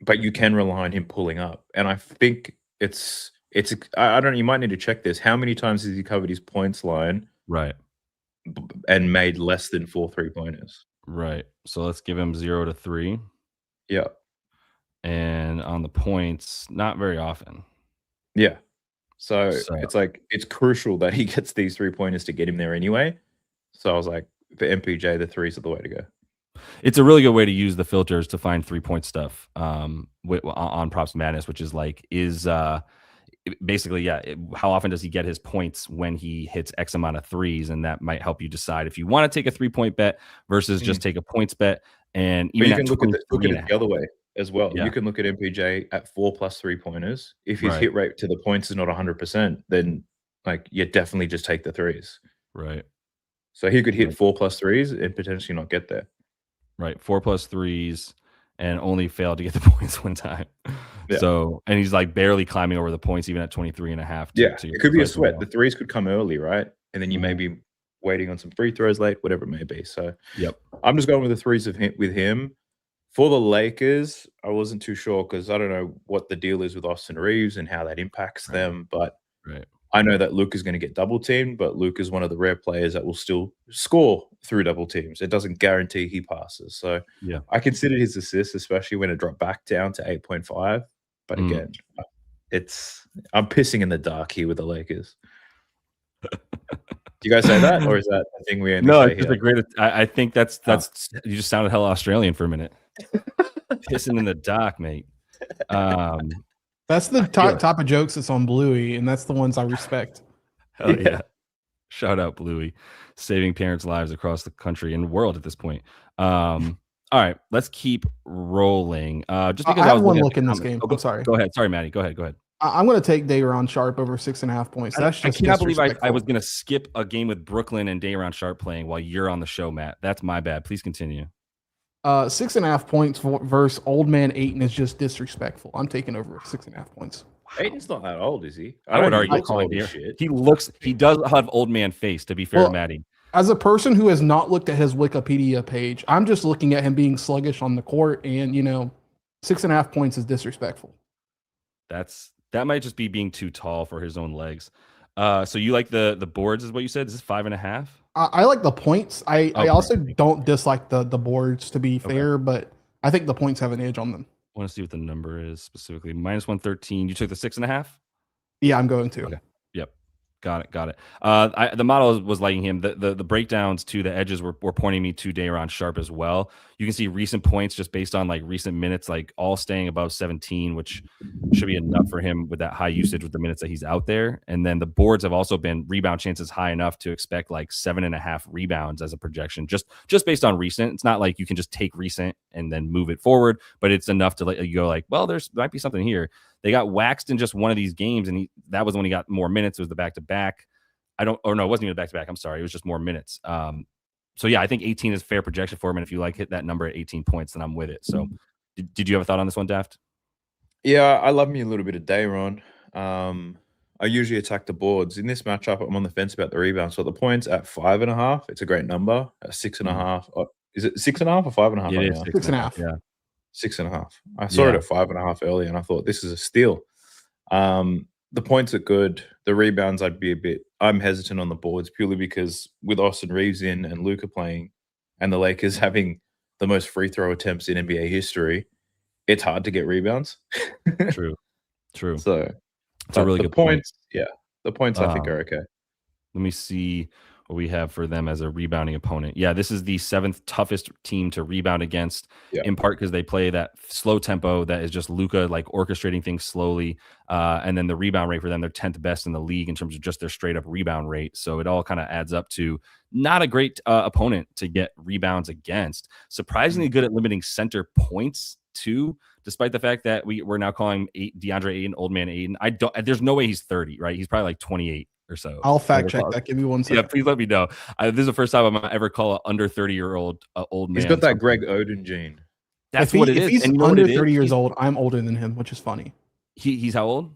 but you can rely on him pulling up, and I think it's. I don't know. You might need to check this. How many times has he covered his points line? Right. And made less than 4 3-pointers. Right. So let's give him 0 to 3. Yeah. And on the points, not very often. Yeah. So it's like it's crucial that he gets these 3-pointers to get him there anyway. So I was like, for MPJ, the 3s are the way to go. It's a really good way to use the filters to find 3-point stuff on PropsMadness, which is like basically, how often does he get his points when he hits X amount of threes? And that might help you decide if you want to take a 3-point bet versus just take a points bet. And even you can look at it the other way as well. You can look at MPJ at 4+ 3-pointers. If his hit rate to the points is not 100%, then like you definitely just take the 3s. Right. So he could hit 4+ 3s and potentially not get there. Right. 4+ 3s and only failed to get the points one time. Yeah. So, and he's like barely climbing over the points, even at 23.5. It could be a sweat. The 3s could come early, right? And then you may be waiting on some free throws late, whatever it may be. So, I'm just going with the 3s with him. For the Lakers, I wasn't too sure because I don't know what the deal is with Austin Reeves and how that impacts them. But I know that Luke is going to get double teamed, but Luke is one of the rare players that will still score through double teams. It doesn't guarantee he passes. So, I considered his assists, especially when it dropped back down to 8.5. But again, I'm pissing in the dark here with the Lakers. Do you guys say that, or is that a thing we only say it's here? a great. I think that's you just sounded hella Australian for a minute. Pissing in the dark, mate. That's the type of jokes that's on Bluey, and that's the ones I respect. Hell yeah. Shout out Bluey, saving parents' lives across the country and world at this point. All right, let's keep rolling. Just because I have one look in this game. I'm sorry. Go ahead. Sorry, Maddie. Go ahead. I'm going to take Day'Ron Sharpe over 6.5 points. That's just I cannot believe I was going to skip a game with Brooklyn and Day'Ron Sharpe playing while you're on the show, Matt. That's my bad. Please continue. 6.5 points versus old man Ayton is just disrespectful. I'm taking over 6.5 points. Ayton's not that old, is he? I would argue he does have old man face, to be fair to Maddie. As a person who has not looked at his Wikipedia page, I'm just looking at him being sluggish on the court, and 6.5 points is disrespectful. That might just be being too tall for his own legs. So you like the boards, is what you said? Is this 5.5? I like the points. I also don't dislike the boards, to be fair, but I think the points have an edge on them. I want to see what the number is specifically. -113. You took the 6.5? Yeah, I'm going to. Okay. Yep. Got it. The model was liking him. The breakdowns to the edges were pointing me to Day'Ron Sharpe as well. You can see recent points just based on like recent minutes, like all staying above 17, which should be enough for him with that high usage with the minutes that he's out there. And then the boards have also been rebound chances high enough to expect like 7.5 rebounds as a projection, just based on recent. It's not like you can just take recent and then move it forward, but it's enough to let you go like, well, there might be something here. They got waxed in just one of these games, and that was when he got more minutes. It was the back-to-back. It wasn't even a back-to-back. I'm sorry. It was just more minutes. So yeah, I think 18 is fair projection for him. And if you like hit that number at 18 points, then I'm with it. So did you have a thought on this one, Daft? Yeah, I love me a little bit of Dayron. I usually attack the boards. In this matchup, I'm on the fence about the rebound. So the points at 5.5, it's a great number. At 6.5, is it 6.5 or 5.5 It right is now? 6.5. Yeah. 6.5. I saw it at 5.5 earlier, and I thought this is a steal. The points are good. The rebounds, I'm hesitant on the boards purely because with Austin Reeves in and Luka playing, and the Lakers having the most free throw attempts in NBA history, it's hard to get rebounds. True. So it's a really good point. Yeah, the points I think are okay. Let me see what we have for them as a rebounding opponent. Yeah, this is the 7th toughest team to rebound against, in part because they play that slow tempo that is just Luka like orchestrating things slowly. And then the rebound rate for them, they're 10th best in the league in terms of just their straight up rebound rate. So it all kind of adds up to not a great opponent to get rebounds against. Surprisingly good at limiting center points too, despite the fact that we're now calling DeAndre Ayton old man Ayton. There's no way he's 30, right? He's probably like 28 or so. I'll fact check that. Give me 1 second. Yeah, please let me know. This is the first time I'm gonna ever call an under 30-year-old old man. He's got that Greg Oden gene. That's what it is. If he's under 30 years old, I'm older than him, which is funny. He's how old?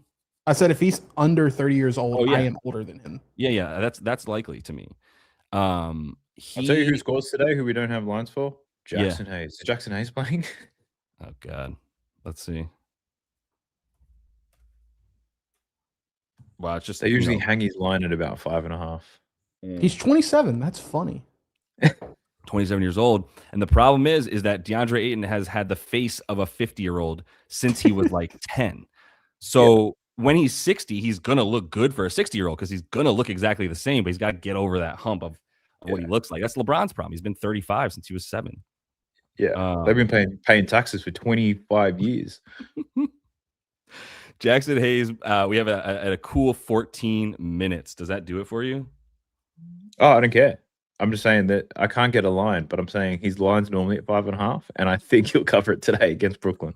I said if he's under 30 years old, I am older than him. Yeah. That's likely to me. I'll tell you who scores today, who we don't have lines for. Jackson Hayes. Is Jackson Hayes playing? Oh God. Let's see. Wow, it's just they usually hang his line at about 5.5. He's 27. That's funny. 27 years old. And the problem is that DeAndre Ayton has had the face of a 50-year-old since he was like 10. So when he's 60, he's going to look good for a 60-year-old because he's going to look exactly the same, but he's got to get over that hump of what he looks like. That's LeBron's problem. He's been 35 since he was 7. Yeah. They've been paying taxes for 25 years. Jackson Hayes, we have a cool 14 minutes. Does that do it for you? Oh, I don't care. I'm just saying that I can't get a line, but I'm saying his line's normally at 5.5, and I think he'll cover it today against Brooklyn.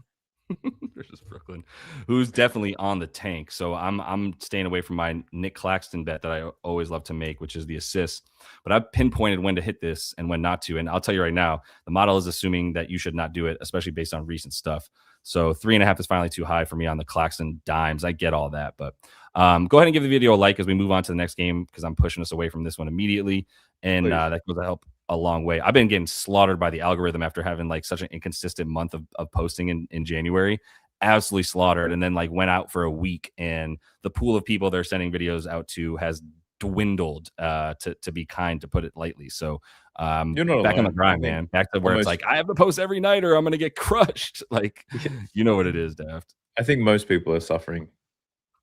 Versus Brooklyn, who's definitely on the tank. So I'm staying away from my Nick Claxton bet that I always love to make, which is the assists. But I've pinpointed when to hit this and when not to. And I'll tell you right now, the model is assuming that you should not do it, especially based on recent stuff. So 3.5 is finally too high for me on the Claxton dimes. I get all that, but go ahead and give the video a like as we move on to the next game because I'm pushing us away from this one immediately. And that goes to help a long way. I've been getting slaughtered by the algorithm after having like such an inconsistent month of posting in January. Absolutely slaughtered, and then like went out for a week, and the pool of people they're sending videos out to has dwindled, to be kind, to put it lightly. So you're not back on the grind, man. Back to where it's like I have to post every night or I'm gonna get crushed. Like you know what it is, Daft. I think most people are suffering.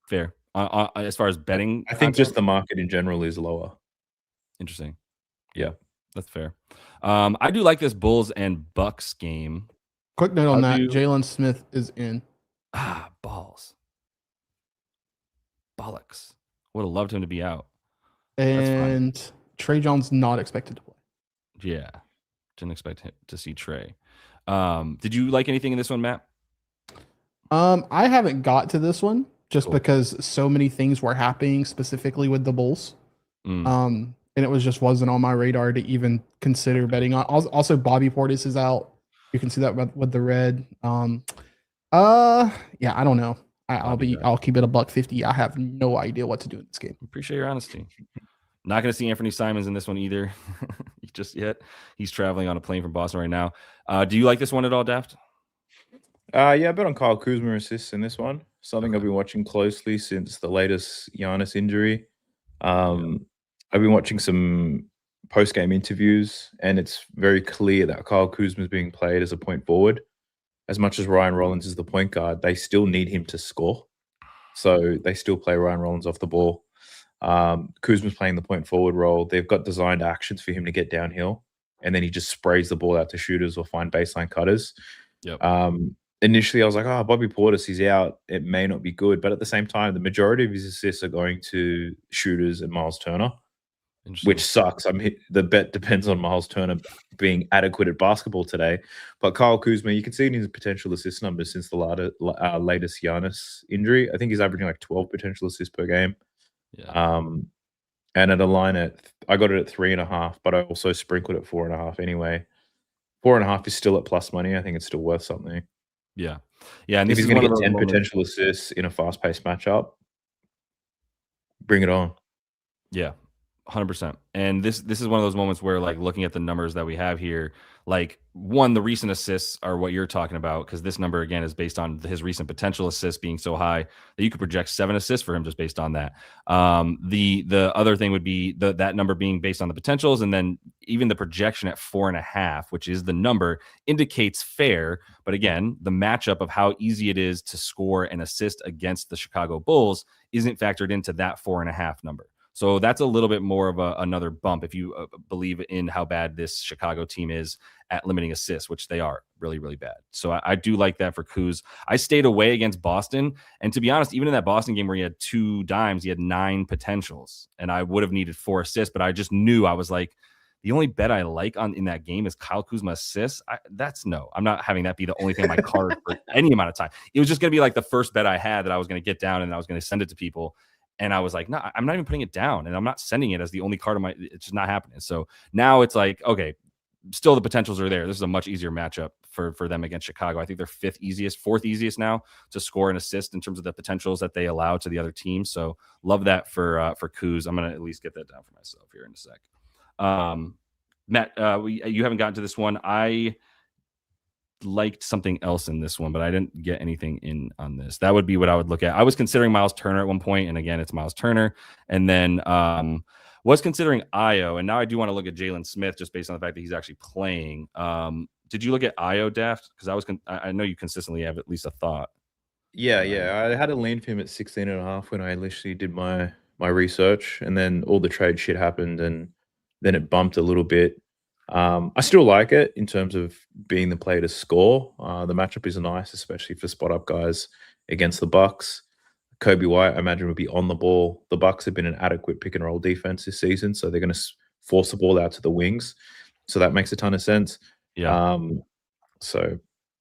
Fair. As far as betting, I think just the market in general is lower. Interesting. Yeah, that's fair. I do like this Bulls and Bucks game. Quick note on that: Jalen Smith is in. Balls. Bollocks. Would have loved him to be out. And Trey Jones not expected to play. Yeah, didn't expect to see Trey. Did you like anything in this one, Matt? I haven't got to this one just because so many things were happening specifically with the Bulls. And it wasn't on my radar to even consider betting on. Also, Bobby Portis is out. You can see that with the red. Yeah, I don't know. I'll keep it $1.50. I have no idea what to do in this game. Appreciate your honesty. Not going to see Anthony Simons in this one either, just yet. He's traveling on a plane from Boston right now. Do you like this one at all, Daft? Yeah, I bet on Kyle Kuzma assists in this one. Something I've been watching closely since the latest Giannis injury. I've been watching some post-game interviews, and it's very clear that Kyle Kuzma is being played as a point forward. As much as Ryan Rollins is the point guard, they still need him to score. So they still play Ryan Rollins off the ball. Kuzma's playing the point forward role. They've got designed actions for him to get downhill, and then he just sprays the ball out to shooters or find baseline cutters. Initially, I was like, Bobby Portis, he's out. It may not be good. But at the same time, the majority of his assists are going to shooters and Miles Turner, which sucks. The bet depends on Miles Turner being adequate at basketball today. But Kyle Kuzma, you can see in his potential assist numbers since the latest Giannis injury. I think he's averaging like 12 potential assists per game. and at a line I got it at 3.5, but I also sprinkled at 4.5 anyway. 4.5 is still at plus money. I think it's still worth something. Yeah. And if this he's is going one to of get those 10 moments. potential assists in a fast-paced matchup, bring it on. Yeah, 100%. And this is one of those moments where, like, looking at the numbers that we have here, like, one, the recent assists are what you're talking about, because this number again is based on his recent potential assists being so high that you could project 7 assists for him just based on that. The other thing would be that number being based on the potentials, and then even the projection at 4.5, which is the number, indicates fair. But again, the matchup of how easy it is to score an assist against the Chicago Bulls isn't factored into that 4.5 number. So that's a little bit more of another bump if you believe in how bad this Chicago team is at limiting assists, which they are really, really bad. So I do like that for Kuz. I stayed away against Boston. And to be honest, even in that Boston game where he had 2 dimes, he had 9 potentials. And I would have needed 4 assists, but I just knew, I was like, the only bet I like in that game is Kyle Kuzma assists. I'm not having that be the only thing on my card for any amount of time. It was just going to be like the first bet I had that I was going to get down and I was going to send it to people. And I was like, no, I'm not even putting it down, and I'm not sending it as the only card of my. It's just not happening. So now it's like, okay, still the potentials are there. This is a much easier matchup for them against Chicago. I think they're 4th easiest now to score an assist in terms of the potentials that they allow to the other team. So love that for Kuz. I'm gonna at least get that down for myself here in a sec. Matt, you haven't gotten to this one. I liked something else in this one, but I didn't get anything in on this. That would be what I would look at. I was considering Miles Turner at one point, and again, it's Miles Turner. And then was considering Io, and now I do want to look at Jalen Smith just based on the fact that he's actually playing. Did you look at Io, Daft? Because I know you consistently have at least a thought. Yeah. I had a lean for him at 16.5 when I literally did my research, and then all the trade shit happened, and then it bumped a little bit. I still like it in terms of being the play to score. The matchup is nice, especially for spot up guys against the Bucks. Kobe White, I imagine, would be on the ball. The Bucks have been an adequate pick and roll defense this season, so they're going to force the ball out to the wings. So that makes a ton of sense. Yeah.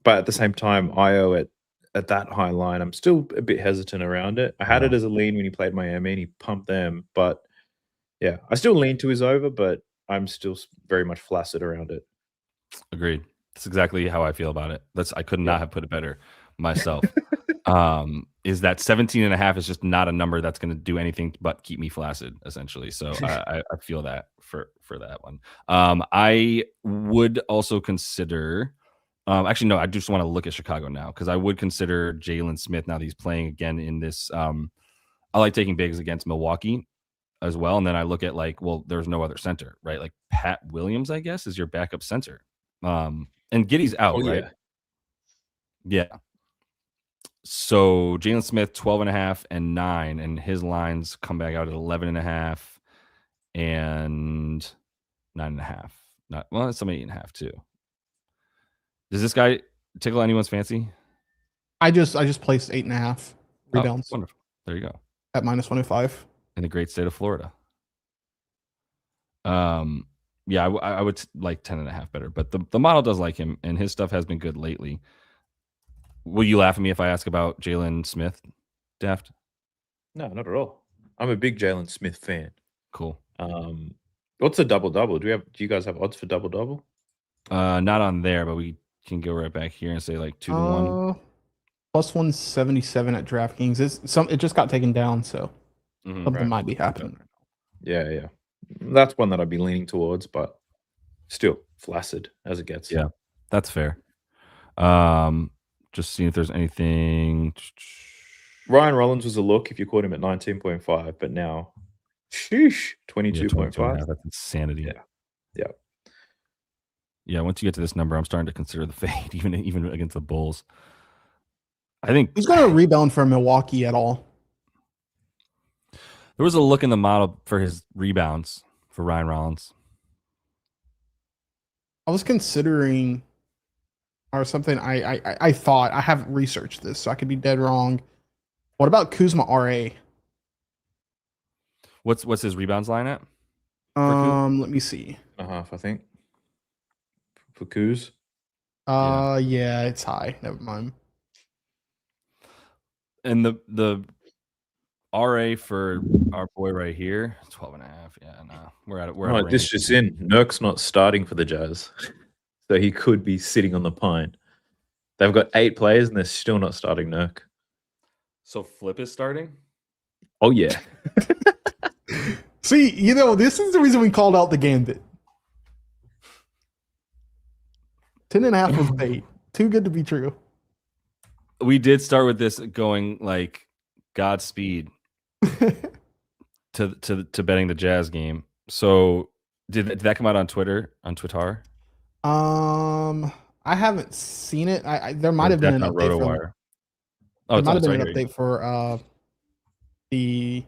But at the same time, Io at that high line, I'm still a bit hesitant around it. I had it as a lean when he played Miami and he pumped them, but yeah, I still lean to his over, but I'm still very much flaccid around it. Agreed. That's exactly how I feel about it. I could not have put it better myself. Is that 17.5 is just not a number that's going to do anything but keep me flaccid, essentially. So I feel that for that one. I would also consider. Actually, no, I just want to look at Chicago now, because I would consider Jalen Smith now that he's playing again in this. I like taking bigs against Milwaukee as well. And then I look at, like, well, there's no other center, right? Like Pat Williams, I guess, is your backup center. And Giddey's out, right? Yeah. So Jalen Smith, 12.5 and 9, and his lines come back out at 11.5 and 9.5. It's some 8.5 too. Does this guy tickle anyone's fancy? I just placed 8.5 rebounds. Oh, wonderful. There you go. At -105. In the great state of Florida. Yeah, I would like 10.5 better, but the model does like him, and his stuff has been good lately. Will you laugh at me if I ask about Jalen Smith, Daft? No, not at all. I'm a big Jalen Smith fan. Cool. What's a double-double? Do you guys have odds for double-double? Not on there, but we can go right back here and say like 2 to 1. Plus 177 at DraftKings. It just got taken down, so something might be happening. Yeah. That's one that I'd be leaning towards, but still flaccid as it gets. Yeah, that's fair. Just seeing if there's anything. Ryan Rollins was a look if you caught him at 19.5, but now, sheesh, 22.5. That's insanity. Yeah. Yeah, once you get to this number, I'm starting to consider the fade, even against the Bulls. I think who's going to rebound for Milwaukee at all? There was a look in the model for his rebounds for Ryan Rollins. I was considering, or something. I thought, I haven't researched this, so I could be dead wrong. What about Kuzma RA? What's his rebounds line at? Let me see. A half, I think. For Kuz. Yeah, it's high. Never mind. And the RA for our boy right here. 12.5. Yeah, no. We're at Right, this just in. Nurk's not starting for the Jazz. So he could be sitting on the pine. They've got 8 players and they're still not starting Nurk. So Flip is starting? Oh, yeah. See, this is the reason we called out the Gambit. 10.5 was bait. Too good to be true. We did start with this going like Godspeed to betting the Jazz game. So did that come out on Twitter? On Twitter? I haven't seen it. There might have been an update for. There might have been an update for the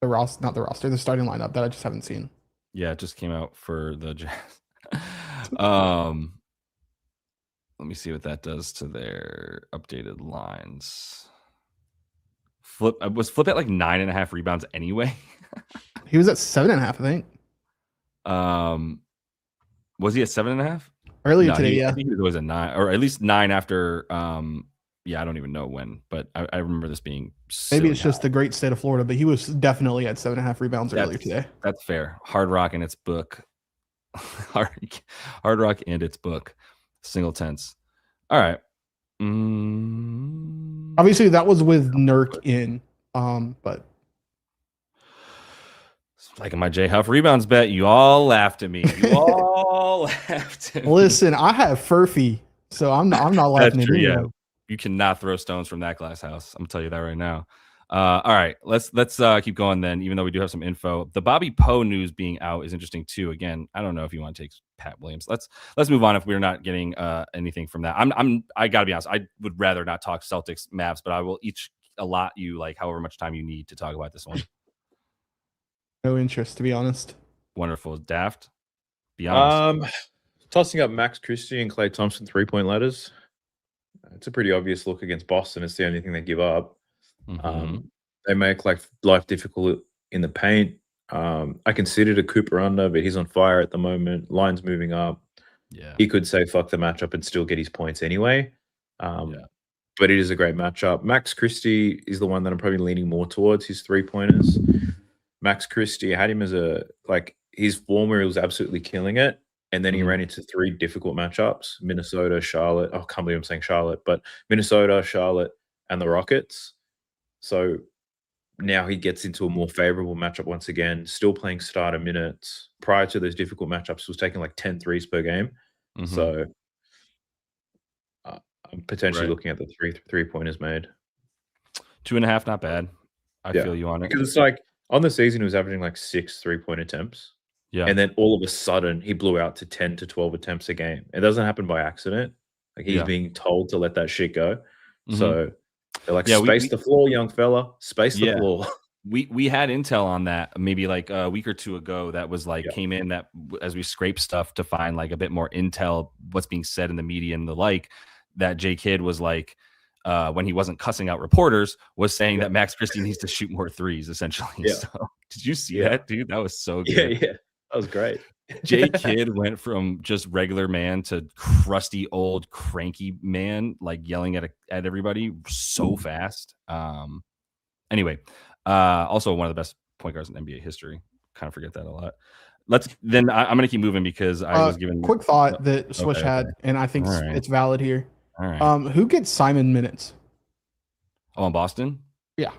roster, not the roster, the starting lineup that I just haven't seen. Yeah, it just came out for the Jazz. Let me see what that does to their updated lines. Flip was Flip at like 9.5 rebounds anyway. He was at 7.5, I think. Was he at 7.5 earlier today? Yeah, I think he was at 9, or at least 9 after. Yeah, I don't even know when, but I remember this being. Maybe it's just the great state of Florida, but he was definitely at 7.5 rebounds earlier today. That's fair. Hard Rock and its book. Hard Rock and its book. Single tenths. All right. Obviously, that was with Nurk in. But it's like my J Huff rebounds bet. You all laughed at me. You all laughed at me. Listen, I have Furphy, so I'm not laughing at you. Yeah. You cannot throw stones from that glass house. I'm gonna tell you that right now. All right, let's keep going then. Even though we do have some info, the Bobby Poe news being out is interesting too. Again, I don't know if you want to take Pat Williams. Let's move on if we're not getting anything from that. I gotta be honest. I would rather not talk Celtics Mavs, but I will each allot you like however much time you need to talk about this one. No interest, to be honest. Wonderful, Daft. Be honest. Tossing up Max Christie and Klay Thompson 3-point ladders. It's a pretty obvious look against Boston. It's the only thing they give up. They make life difficult in the paint. I considered a Cooper under, but he's on fire at the moment. Line's moving up. Yeah, he could say fuck the matchup and still get his points anyway. But it is a great matchup. Max Christie is the one that I'm probably leaning more towards his 3-pointers. Max Christie, I had him as his form where he was absolutely killing it. And then he ran into 3 difficult matchups: Minnesota, Charlotte. Oh, I can't believe I'm saying Charlotte, but Minnesota, Charlotte, and the Rockets. So now he gets into a more favorable matchup once again, still playing starter minutes. Prior to those difficult matchups, he was taking like 10 threes per game. So I'm potentially looking at the 3-pointers made. 2.5, not bad. I feel you on it. Because it's like on the season, he was averaging like 6 3-point attempts. Yeah. And then all of a sudden, he blew out to 10 to 12 attempts a game. It doesn't happen by accident. Like he's being told to let that shit go. So they're like, space the floor, young fella. Space the floor. We had intel on that maybe like a week or two ago that was like came in that as we scrape stuff to find like a bit more intel, what's being said in the media and the like, that J Kidd was like, when he wasn't cussing out reporters, was saying that Max Christie needs to shoot more threes, essentially. So did you see that, dude? That was so good. Yeah. That was great. J Kidd went from just regular man to crusty old cranky man, like yelling at everybody so fast. Anyway, also one of the best point guards in NBA history. Kind of forget that a lot. I'm gonna keep moving because I was given quick thought that Swish had, and I think it's valid here. All right. Who gets Simon minutes? Oh, in Boston? Yeah.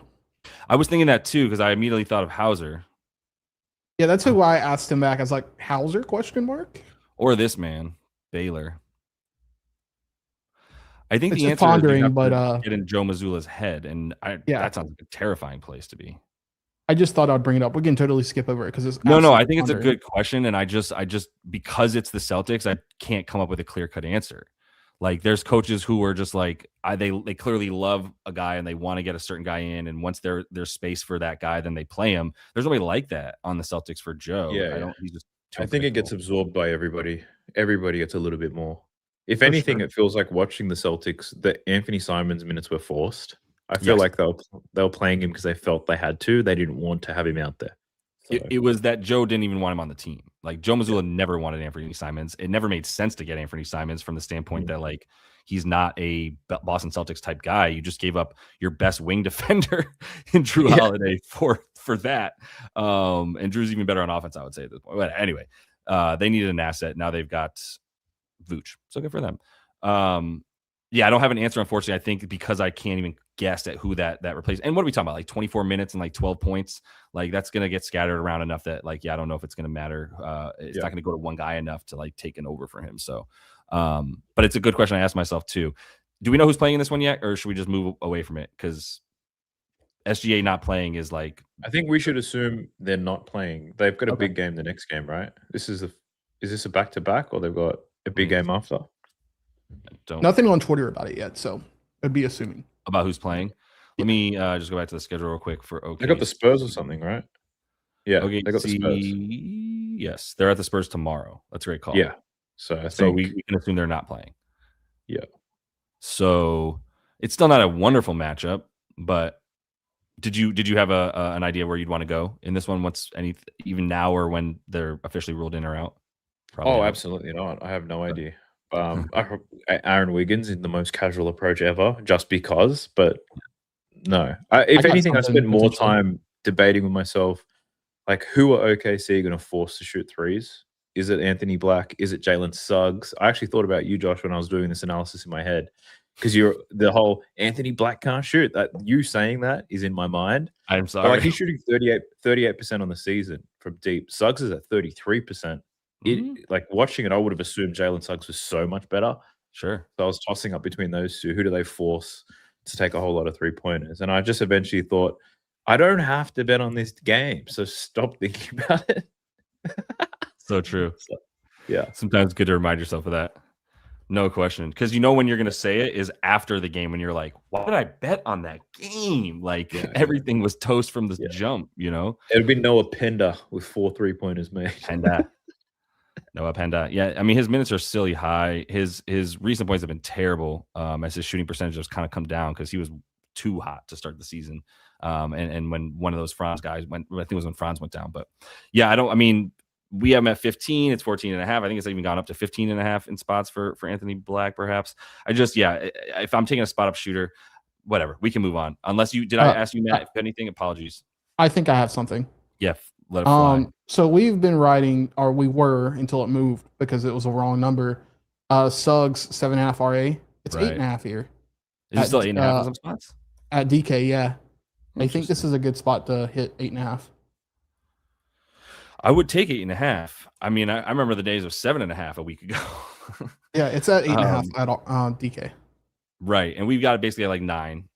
I was thinking that too because I immediately thought of Hauser. Yeah, that's who I asked him back. I was like, Hauser, question mark? Or this man, Baylor. I think it's the answer pondering, is but get in Joe Mazzulla's head, and that sounds like a terrifying place to be. I just thought I'd bring it up. We can totally skip over it because it's no. I think it's a good question, and I just because it's the Celtics, I can't come up with a clear-cut answer. Like there's coaches who are just like they clearly love a guy and they want to get a certain guy in, and once there's space for that guy, then they play him. There's nobody like that on the Celtics for Joe. I think it gets absorbed by everybody. Everybody gets a little bit more. If anything, it feels like watching the Celtics. The Anthony Simons minutes were forced. I feel like they were playing him because they felt they had to. They didn't want to have him out there. So. It was that Joe didn't even want him on the team. Like Joe Mazzulla never wanted Anthony Simons. It never made sense to get Anthony Simons from the standpoint that like he's not a Boston Celtics type guy. You just gave up your best wing defender in Drew Holiday for that. And Drew's even better on offense, I would say at this point. But anyway, they needed an asset. Now they've got Vooch. So good for them. Yeah, I don't have an answer, unfortunately. I think because I can't even guess at who that replaces. And what are we talking about? Like 24 minutes and like 12 points. Like that's going to get scattered around enough that like, I don't know if it's going to matter. It's not going to go to one guy enough to like take an over for him. So, but it's a good question I asked myself too. Do we know who's playing in this one yet? Or should we just move away from it? Because SGA not playing is like. I think we should assume they're not playing. They've got a big game the next game, right? Is this a back-to-back or they've got a big game after? Nothing on Twitter about it yet, so I'd be assuming about who's playing. Let me just go back to the schedule real quick for OKC. They got the Spurs or something, right? Yeah, they got the Spurs. Yes, they're at the Spurs tomorrow. That's a great call. Yeah, so we can assume they're not playing. Yeah. So it's still not a wonderful matchup, but did you have an idea where you'd want to go in this one? Even now or when they're officially ruled in or out? Probably not. Absolutely not. I have no idea. Aaron Wiggins in the most casual approach ever, just because. But no, if anything, I spent more time debating with myself, like who are OKC going to force to shoot threes? Is it Anthony Black? Is it Jalen Suggs? I actually thought about you, Josh, when I was doing this analysis in my head, because the whole Anthony Black can't shoot. That you saying that is in my mind. I'm sorry. But like he's shooting 38% on the season from deep. Suggs is at 33%. Like watching it, I would have assumed Jalen Suggs was so much better. Sure. So I was tossing up between those two. Who do they force to take a whole lot of 3-pointers? And I just eventually thought, I don't have to bet on this game, so stop thinking about it. So true. So, yeah. Sometimes it's good to remind yourself of that. No question. Because when you're going to say it is after the game when you're like, why did I bet on that game? Like everything was toast from the jump, It'd be Noah Penda with 4 3-pointers made. Noah Penda. Yeah, I mean, his minutes are silly high. His recent points have been terrible as his shooting percentage has kind of come down because he was too hot to start the season. And when one of those Franz guys went, I think it was when Franz went down. But yeah, we have him at 15. It's 14.5. I think it's even gone up to 15.5 in spots for Anthony Black, perhaps. If I'm taking a spot up shooter, whatever, we can move on. Unless did I ask you, Matt, if anything? Apologies. I think I have something. Yeah, let it fly. So we've been writing, or we were until it moved because it was a wrong number. Suggs 7.5 RA. It's 8.5 here. Is it still 8.5 in some spots? At DK, yeah. I think this is a good spot to hit 8.5. I would take 8.5. I mean, I remember the days of 7.5 a week ago. Yeah, it's at 8.5 at DK. Right, and we've got it basically at like 9,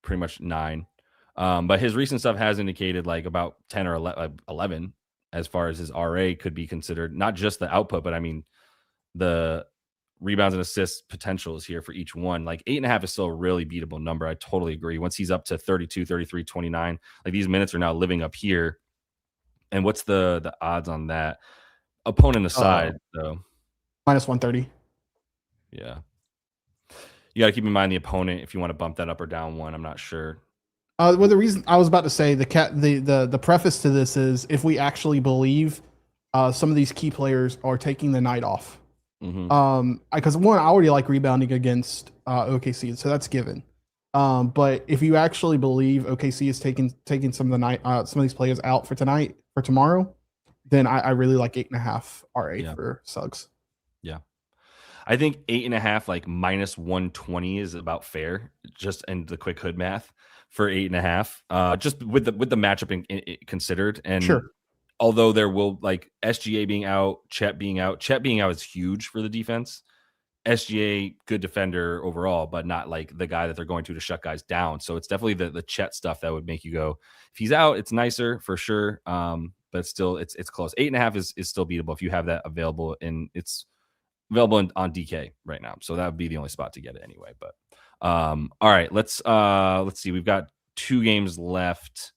pretty much 9. But his recent stuff has indicated like about 10 or 11 as far as his RA could be considered. Not just the output, but I mean the rebounds and assists potential is here for each one. Like 8.5 is still a really beatable number. I totally agree. Once he's up to 32, 33, 29, like these minutes are now living up here. And what's the odds on that? Opponent aside, though. Minus 130. Yeah. You got to keep in mind the opponent if you want to bump that up or down one. I'm not sure. Well, the reason I was about to say the preface to this is if we actually believe some of these key players are taking the night off. Because one, I already like rebounding against OKC, so that's given. But if you actually believe OKC is taking some of these players out for tomorrow, then I really like 8.5 RA for Suggs. Yeah. I think 8.5, like minus 120 is about fair, just in the quick hood math for 8.5. Just with the matchup considered. And sure. Although there will like SGA being out, Chet being out is huge for the defense. SGA, good defender overall, but not like the guy that they're going to shut guys down. So it's definitely the Chet stuff that would make you go, if he's out, it's nicer for sure. But still, it's close. 8.5 is still beatable if you have that available, and it's available on DK right now. So that would be the only spot to get it anyway. But all right, let's see. We've got 2 games left.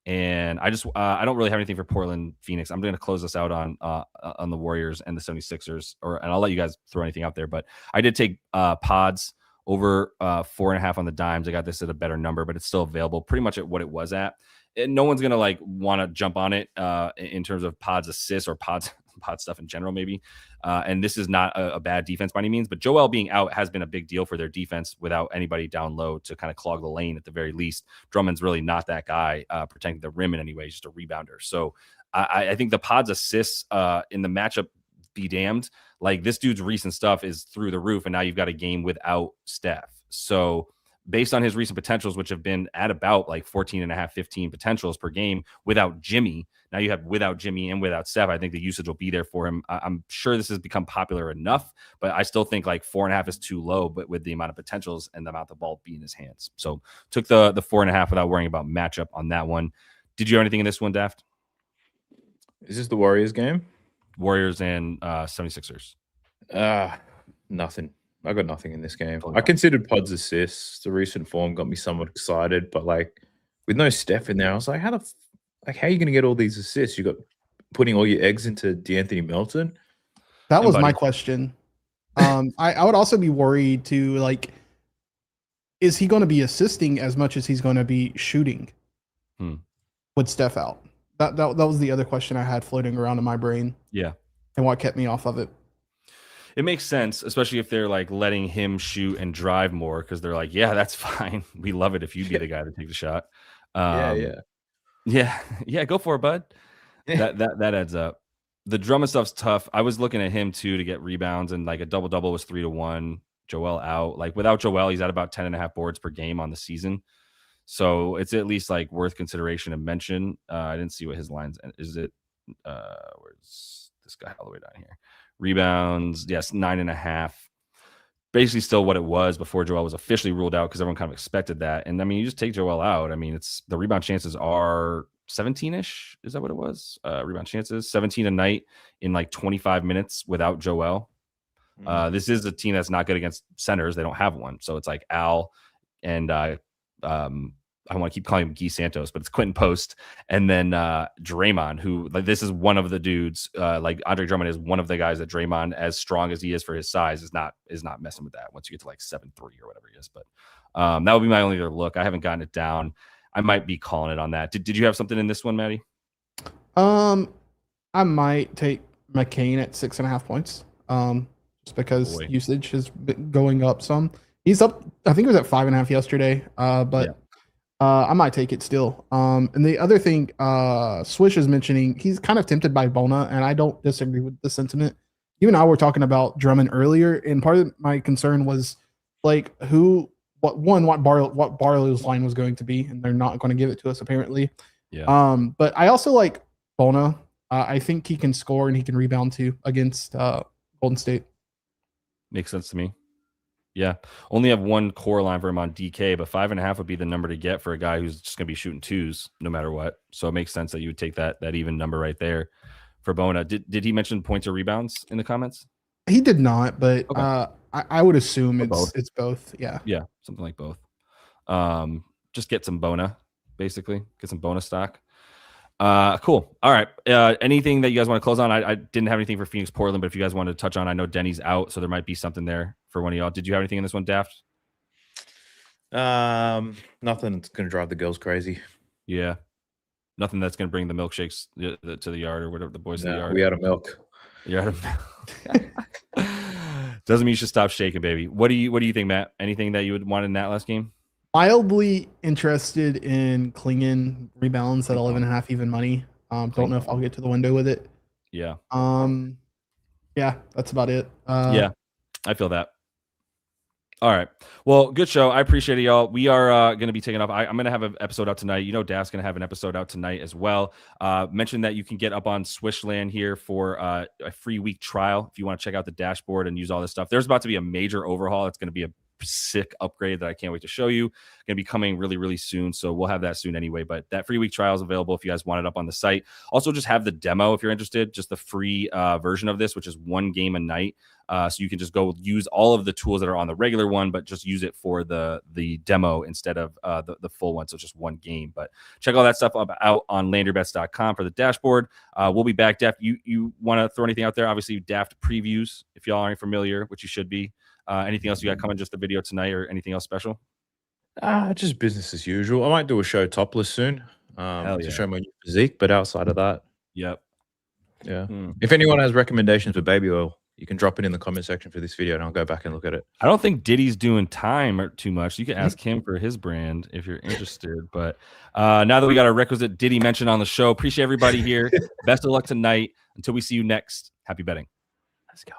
And I don't really have anything for Portland, Phoenix. I'm going to close this out on the Warriors and the 76ers, and I'll let you guys throw anything out there. But I did take pods over 4.5 on the dimes. I got this at a better number, but it's still available pretty much at what it was at. And no one's going to like want to jump on it in terms of pods assists or pods pod stuff in general, maybe. And this is not a bad defense by any means, but Joel being out has been a big deal for their defense without anybody down low to kind of clog the lane at the very least. Drummond's really not that guy protecting the rim in any way. He's just a rebounder. So I think the pod's assists in the matchup be damned. Like, this dude's recent stuff is through the roof, and now you've got a game without Steph. So based on his recent potentials, which have been at about like 14 and a half, 15 potentials per game without Jimmy. Now you have without Jimmy and without Steph. I think the usage will be there for him. I'm sure this has become popular enough, but I still think like 4.5 is too low, but with the amount of potentials and the amount the ball be in his hands. So took the 4.5 without worrying about matchup on that one. Did you have anything in this one, Daft? Is this the Warriors game? Warriors and 76ers. Nothing. I got nothing in this game. I considered Pod's assists. The recent form got me somewhat excited, but like with no Steph in there, I was like, how are you going to get all these assists? You got putting all your eggs into D'Anthony Melton? That was my question. I would also be worried too. Like, is he going to be assisting as much as he's going to be shooting with Steph out? That was the other question I had floating around in my brain. Yeah, and what kept me off of it. It makes sense, especially if they're like letting him shoot and drive more, because they're like, yeah, that's fine. We love it if you be the guy to take the shot. Yeah, go for it, bud. That adds up. The Drummond stuff's tough. I was looking at him too to get rebounds, and like a double was 3-1. Joel out. Like without Joel, he's at about 10.5 boards per game on the season. So it's at least like worth consideration and mention. I didn't see what his lines is. It where's this guy all the way down here? Rebounds, yes, 9.5. Basically still what it was before Joel was officially ruled out, because everyone kind of expected that. And I mean, you just take Joel out. I mean, it's the rebound chances are 17-ish. Is that what it was? Rebound chances, 17 a night in like 25 minutes without Joel. This is a team that's not good against centers. They don't have one. So it's like Al and I want to keep calling him Guy Santos, but it's Quentin Post, and then Draymond, who like this is one of the dudes. Like Andre Drummond is one of the guys that Draymond, as strong as he is for his size, is not messing with that once you get to like 7'3" or whatever he is. But that would be my only other look. I haven't gotten it down. I might be calling it on that. Did you have something in this one, Maddie? I might take McCain at 6.5 points. Just because usage has been going up some. He's up. I think it was at 5.5 yesterday. But I might take it still. And the other thing, Swish is mentioning, he's kind of tempted by Bona, and I don't disagree with the sentiment. You and I were talking about Drummond earlier, and part of my concern was like what Barlow's line was going to be, and they're not going to give it to us apparently. Yeah. But I also like Bona. I think he can score and he can rebound too against Golden State. Makes sense to me. Yeah. Only have one core line for him on DK, but 5.5 would be the number to get for a guy who's just going to be shooting twos no matter what. So it makes sense that you would take that even number right there for Bona. Did he mention points or rebounds in the comments? He did not, but okay. I would assume it's both. Yeah. Yeah. Something like both. Just get some Bona, basically. Get some Bona stock. Cool. All right. Anything that you guys want to close on? I didn't have anything for Phoenix Portland, but if you guys wanted to touch on, I know Denny's out, so there might be something there for one of y'all. Did you have anything in this one, Daft? Nothing that's going to drive the girls crazy. Yeah. Nothing that's going to bring the milkshakes to the yard or whatever, the boys to the yard. We out of milk. You're out of milk. Doesn't mean you should stop shaking, baby. What do you think, Matt? Anything that you would want in that last game? Mildly interested in Klingon rebalance at 11.5 even money. Don't know if I'll get to the window with it. Yeah. Yeah, that's about it. Yeah, I feel that. All right. Well, good show. I appreciate it, y'all. We are going to be taking off. I'm going to have an episode out tonight. You know, Daft's going to have an episode out tonight as well. Mention that you can get up on SwishLand here for a free week trial if you want to check out the dashboard and use all this stuff. There's about to be a major overhaul. It's going to be a sick upgrade that I can't wait to show you. Going to be coming really, really soon. So we'll have that soon anyway. But that free week trial is available if you guys want it up on the site. Also, just have the demo if you're interested, just the free version of this, which is 1 game a night. So you can just go use all of the tools that are on the regular one, but just use it for the demo instead of the full one. So it's just 1 game. But check all that stuff out on landerbets.com for the dashboard. We'll be back. Daft, you want to throw anything out there? Obviously, Daft previews, if y'all aren't familiar, which you should be. Anything else you got coming? Just the video tonight or anything else special? Just business as usual. I might do a show topless soon to show my new physique, but outside of that. Yep. Yeah. If anyone has recommendations for baby oil, you can drop it in the comment section for this video, and I'll go back and look at it. I don't think Diddy's doing time too much. You can ask him for his brand if you're interested. But now that we got our requisite Diddy mention on the show, appreciate everybody here. Best of luck tonight. Until we see you next, happy betting. Let's go.